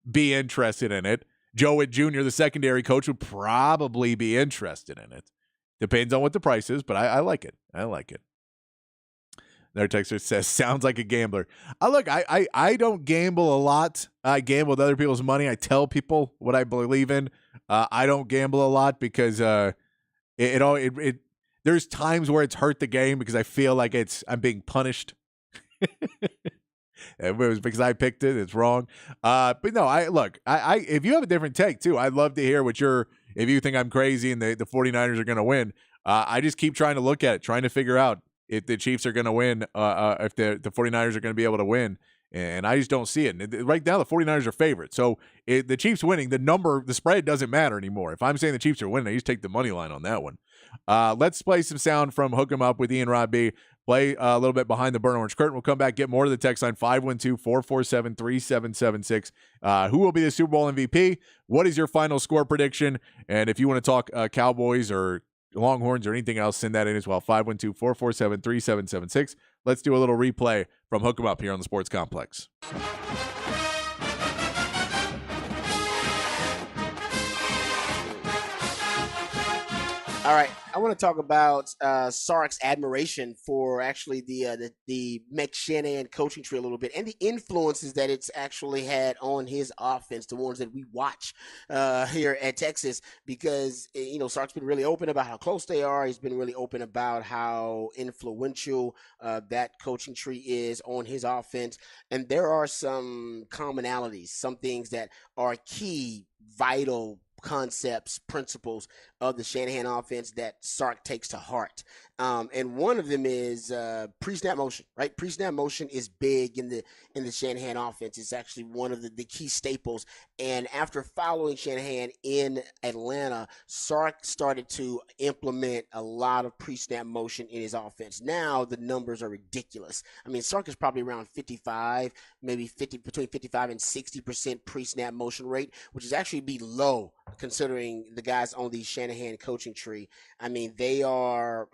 be interested in it. Joe Witt Jr., the secondary coach, would probably be interested in it. Depends on what the price is, but I like it. I like it. Their texter says, sounds like a gambler. I don't gamble a lot. I gamble with other people's money. I tell people what I believe in. I don't gamble a lot because there's times where it's hurt the game because I feel like I'm being punished. It was because I picked it. It's wrong. But no, if you have a different take too, I'd love to hear if you think I'm crazy and the 49ers are going to win. I just keep trying to look at it, trying to figure out if the Chiefs are going to win, if the 49ers are going to be able to win. And I just don't see it. And right now, the 49ers are favorites. So the Chiefs winning, the spread doesn't matter anymore. If I'm saying the Chiefs are winning, I just take the money line on that one. Let's play some sound from Hook 'em Up with Ian Rod B. Play a little bit behind the burnt orange curtain. We'll come back, get more of the text line, 512-447-3776. Who will be the Super Bowl MVP? What is your final score prediction? And if you want to talk Cowboys or Longhorns or anything else, send that in as well, 512-447-3776. Let's do a little replay from Hook 'em Up here on the Sports Complex. All right, I want to talk about Sark's admiration for actually the Mike Shanahan coaching tree a little bit, and the influences that it's actually had on his offense, the ones that we watch here at Texas. Because Sark's been really open about how close they are. He's been really open about how influential that coaching tree is on his offense, and there are some commonalities, some things that are key, vital concepts, principles of the Shanahan offense that Sark takes to heart. And one of them is pre-snap motion, right? Pre-snap motion is big in the Shanahan offense. It's actually one of the key staples. And after following Shanahan in Atlanta, Sark started to implement a lot of pre-snap motion in his offense. Now the numbers are ridiculous. I mean, Sark is probably around 55, maybe between 55 and 60% pre-snap motion rate, which is actually below considering the guys on the Shanahan coaching tree. I mean, they are,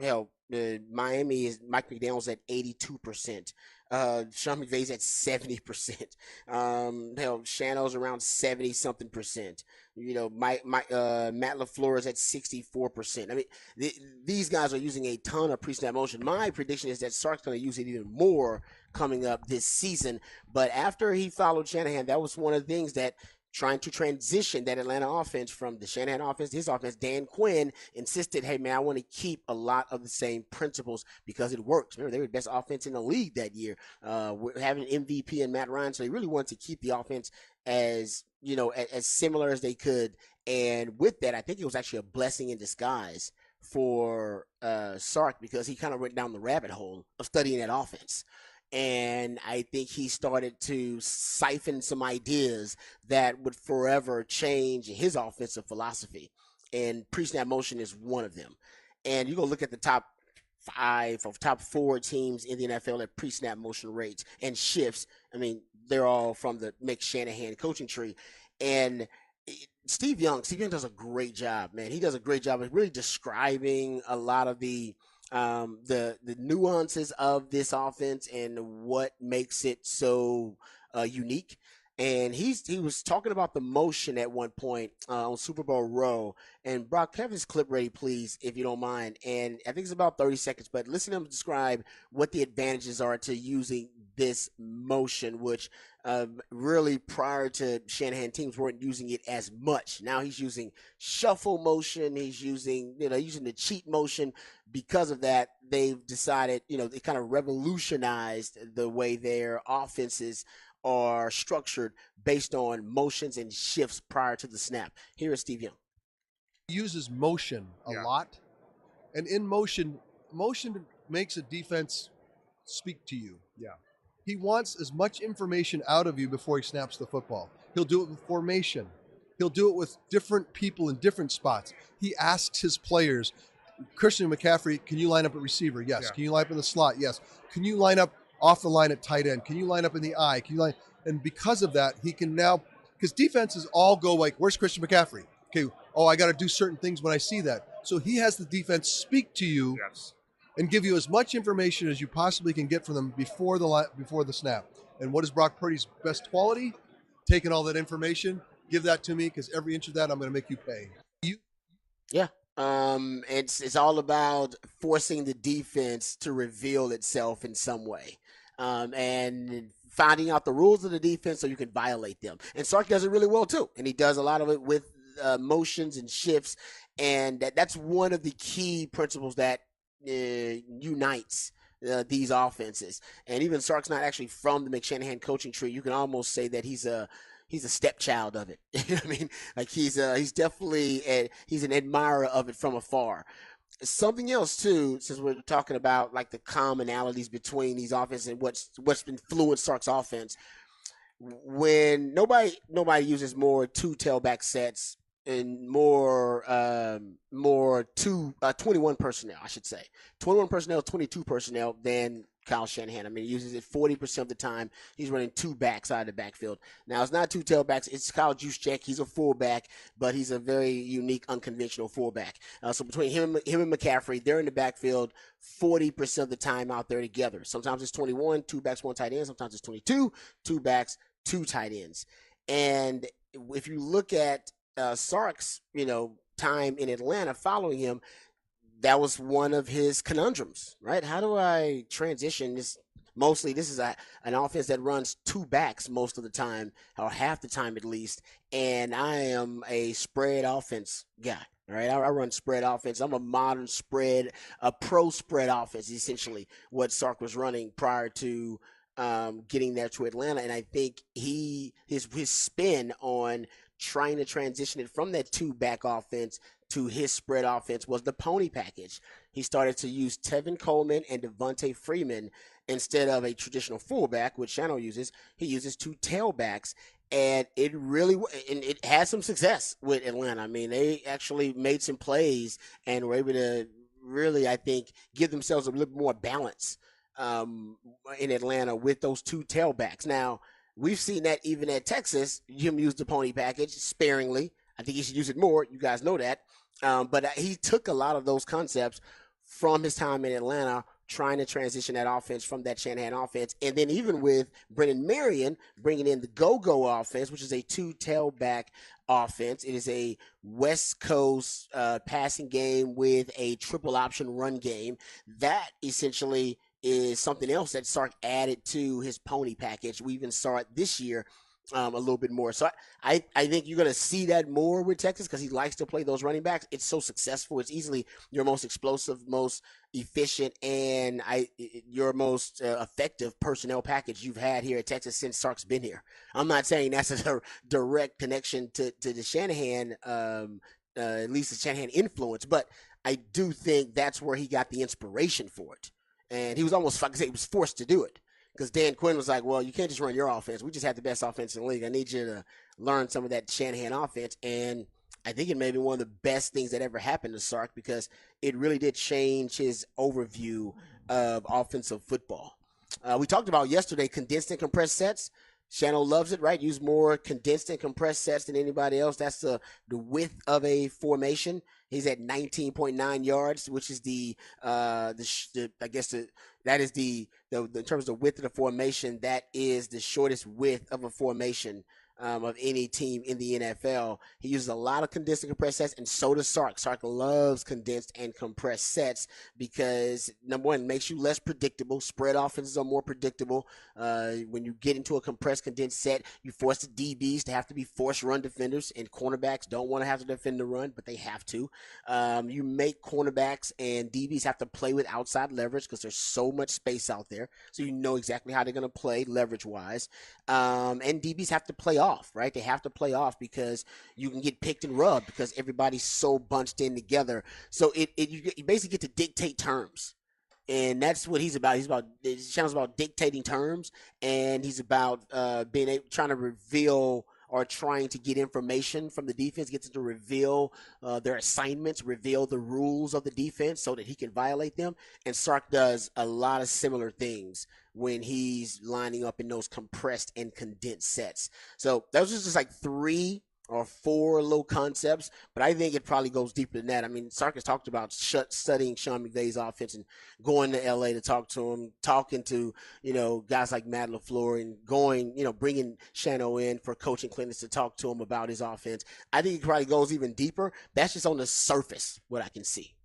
Miami is Mike McDaniel's at 82%. Sean McVay's at 70%. Shano's around 70-something percent. Matt LaFleur is at 64%. I mean, these guys are using a ton of pre-snap motion. My prediction is that Sark's going to use it even more coming up this season. But after he followed Shanahan, that was one of the things that trying to transition that Atlanta offense from the Shanahan offense to his offense, Dan Quinn insisted, hey, man, I want to keep a lot of the same principles because it works. Remember, they were the best offense in the league that year, having an MVP in Matt Ryan. So they really wanted to keep the offense as similar as they could. And with that, I think it was actually a blessing in disguise for Sark because he kind of went down the rabbit hole of studying that offense. And I think he started to siphon some ideas that would forever change his offensive philosophy. And pre-snap motion is one of them. And you go look at the top 5 or top 4 teams in the NFL at pre-snap motion rates and shifts. I mean, they're all from the Mike Shanahan coaching tree. And Steve Young does a great job, man. He does a great job of really describing a lot of the nuances of this offense and what makes it so unique. And he was talking about the motion at one point on Super Bowl Row. And Brock, have his clip ready, please, if you don't mind. And I think it's about 30 seconds, but listen to him describe what the advantages are to using this motion, which really prior to Shanahan, teams weren't using it as much. Now he's using shuffle motion. He's using the cheat motion. Because of that, they've decided, they kind of revolutionized the way their offenses are structured based on motions and shifts prior to the snap. Here is Steve Young. He uses motion a lot. And in motion makes a defense speak to you. Yeah. He wants as much information out of you before he snaps the football. He'll do it with formation. He'll do it with different people in different spots. He asks his players, Christian McCaffrey, can you line up at receiver? Yes. Yeah. Can you line up in the slot? Yes. Can you line up off the line at tight end? Can you line up in the eye? And because of that, he can now, because defenses all go like, where's Christian McCaffrey? Okay, I got to do certain things when I see that. So he has the defense speak to you and give you as much information as you possibly can get from them before the snap. And what is Brock Purdy's best quality? Taking all that information, give that to me, because every inch of that I'm going to make you pay. Yeah. It's all about forcing the defense to reveal itself in some way, and finding out the rules of the defense so you can violate them. And Sark does it really well too, and he does a lot of it with motions and shifts, and that's one of the key principles that unites these offenses. And even Sark's not actually from the McShanahan coaching tree. You can almost say that he's a stepchild of it. You know what I mean? Like he's definitely he's an admirer of it from afar. Something else too, since we're talking about like the commonalities between these offenses and what's influenced Sark's offense. When nobody uses more 2 tailback sets and more 21 personnel, I should say. 21 personnel, 22 personnel than Kyle Shanahan. I mean, he uses it 40% of the time. He's running 2 backs out of the backfield. Now, it's not 2 tailbacks. It's Kyle Juszczyk. He's a fullback, but he's a very unique, unconventional fullback. So between him and McCaffrey, they're in the backfield 40% of the time out there together. Sometimes it's 21, 2 backs, 1 tight end. Sometimes it's 22, 2 backs, 2 tight ends. And if you look at Sark's, time in Atlanta following him, that was one of his conundrums, right? How do I transition this? Mostly, this is an offense that runs two backs most of the time, or half the time at least. And I am a spread offense guy. All right, I run spread offense. I'm a modern spread, a pro spread offense, essentially what Sark was running prior to getting there to Atlanta. And I think his spin on trying to transition it from that two back offense to his spread offense was the pony package. He started to use Tevin Coleman and Devontae Freeman instead of a traditional fullback, which Shano uses. He uses two tailbacks, and it had some success with Atlanta. I mean, they actually made some plays and were able to really, I think, give themselves a little more balance in Atlanta with those two tailbacks. Now, we've seen that even at Texas, him use the pony package sparingly. I think he should use it more. You guys know that. But he took a lot of those concepts from his time in Atlanta, trying to transition that offense from that Shanahan offense. And then even with Brennan Marion bringing in the go-go offense, which is a two tailback offense. It is a West Coast passing game with a triple option run game. That essentially is something else that Sark added to his pony package. We even saw it this year a little bit more. So I think you're going to see that more with Texas because he likes to play those running backs. It's so successful. It's easily your most explosive, most efficient, and your most effective personnel package you've had here at Texas since Sark's been here. I'm not saying that's a direct connection to the Shanahan, at least the Shanahan influence, but I do think that's where he got the inspiration for it. And he was almost, like I say, he was forced to do it. Because Dan Quinn was like, well, you can't just run your offense. We just have the best offense in the league. I need you to learn some of that Shanahan offense. And I think it may be one of the best things that ever happened to Sark because it really did change his overview of offensive football. We talked about yesterday condensed and compressed sets. Shano loves it, right? Use more condensed and compressed sets than anybody else. That's the width of a formation. He's at 19.9 yards, which is in terms of the width of the formation, that is the shortest width of a formation of any team in the NFL. He uses a lot of condensed and compressed sets, and so does Sark. Sark loves condensed and compressed sets because, number one, it makes you less predictable. Spread offenses are more predictable. When you get into a compressed, condensed set, you force the DBs to have to be forced run defenders, and cornerbacks don't want to have to defend the run, but they have to. You make cornerbacks and DBs have to play with outside leverage because there's so much space out there, so you know exactly how they're going to play leverage-wise. And DBs have to play off, right? They have to play off because you can get picked and rubbed because everybody's so bunched in together. So you basically get to dictate terms. And that's what he's about. Shannon's about dictating terms, and he's about trying to reveal or trying to get information from the defense, gets to reveal their assignments, reveal the rules of the defense so that he can violate them. And Sark does a lot of similar things when he's lining up in those compressed and condensed sets. So those are just like 3 or 4 little concepts, but I think it probably goes deeper than that. I mean, Sark has talked about studying Sean McVay's offense and going to LA to talk to him, talking to, guys like Matt LaFleur and bringing Shano in for coaching clinics to talk to him about his offense. I think it probably goes even deeper. That's just on the surface, what I can see.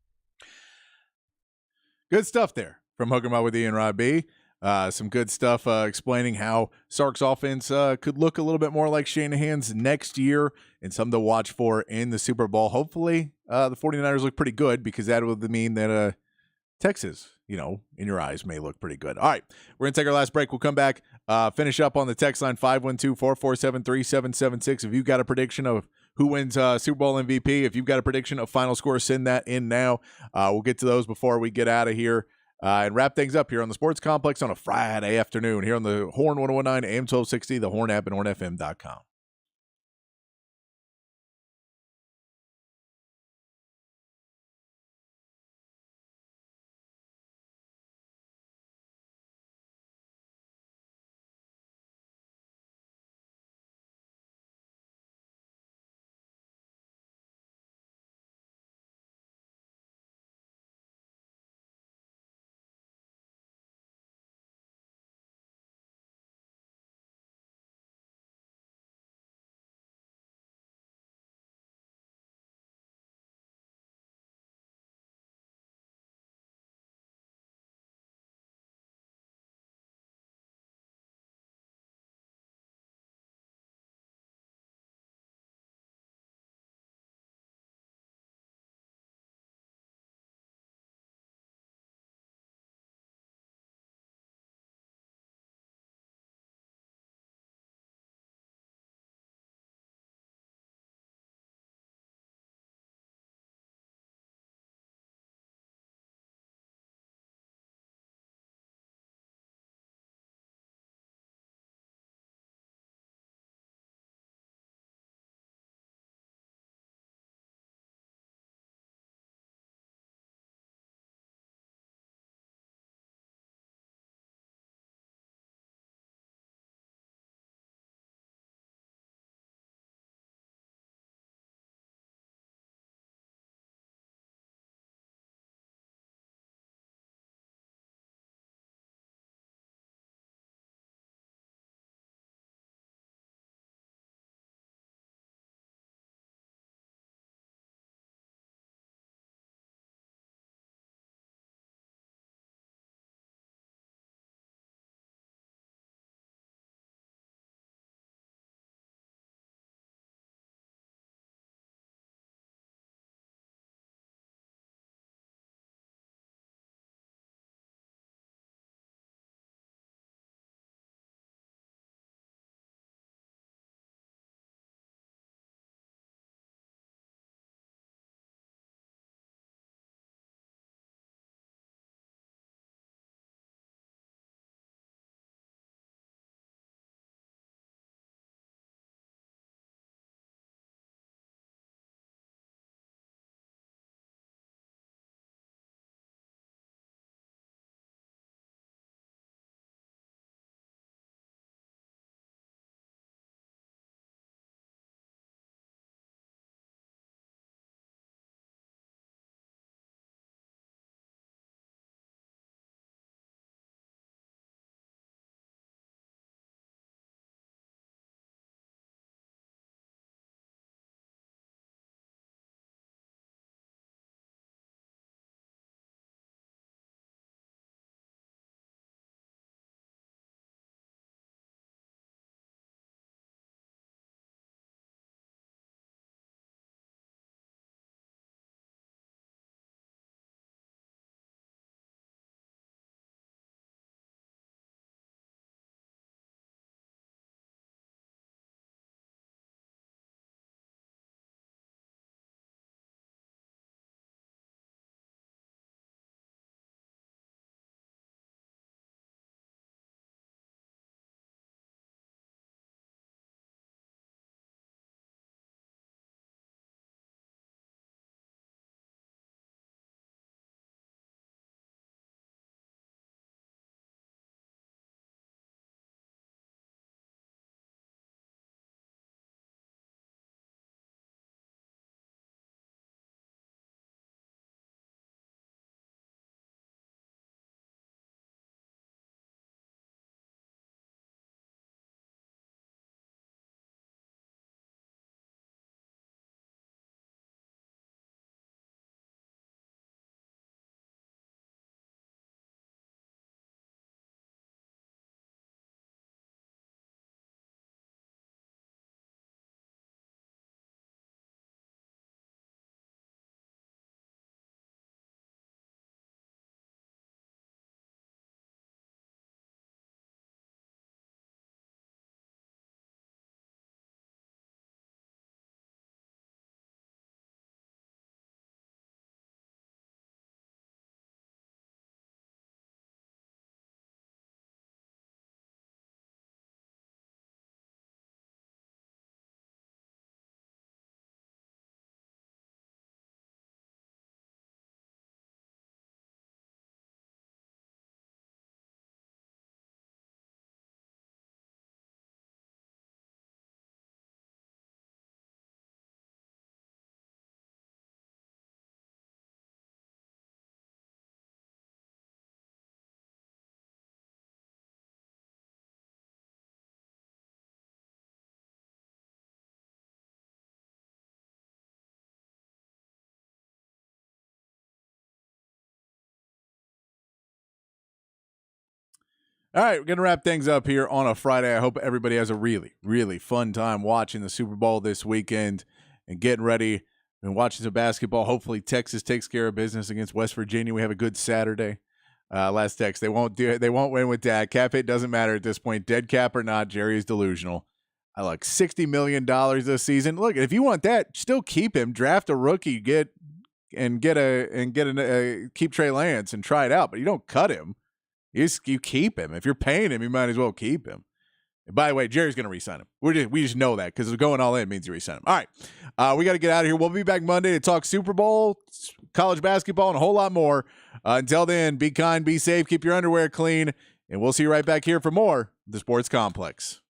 Good stuff there from Hook 'em Up with Ian Rod B. Some good stuff explaining how Sark's offense could look a little bit more like Shanahan's next year and something to watch for in the Super Bowl. Hopefully, the 49ers look pretty good because that would mean that Texas, in your eyes, may look pretty good. All right, we're going to take our last break. We'll come back, finish up on the text line 512-447-3776. If you've got a prediction of who wins Super Bowl MVP, if you've got a prediction of final score, send that in now. We'll get to those before we get out of here. And wrap things up here on the Sports Complex on a Friday afternoon here on the Horn 1019 AM 1260, the Horn app, and hornfm.com. All right, we're going to wrap things up here on a Friday. I hope everybody has a really, really fun time watching the Super Bowl this weekend and getting ready and watching some basketball. Hopefully Texas takes care of business against West Virginia. We have a good Saturday. Last text, they won't do it. They won't win with Dak. Cap hit doesn't matter at this point. Dead cap or not, Jerry is delusional. I like $60 million this season. Look, if you want that, still keep him. Draft a rookie, keep Trey Lance and try it out. But you don't cut him. You keep him. If you're paying him, you might as well keep him. And by the way, Jerry's going to re-sign him. We just know that because going all in means you re-sign him. All right, we got to get out of here. We'll be back Monday to talk Super Bowl, college basketball, and a whole lot more. Until then, be kind, be safe, keep your underwear clean, and we'll see you right back here for more of the Sports Complex.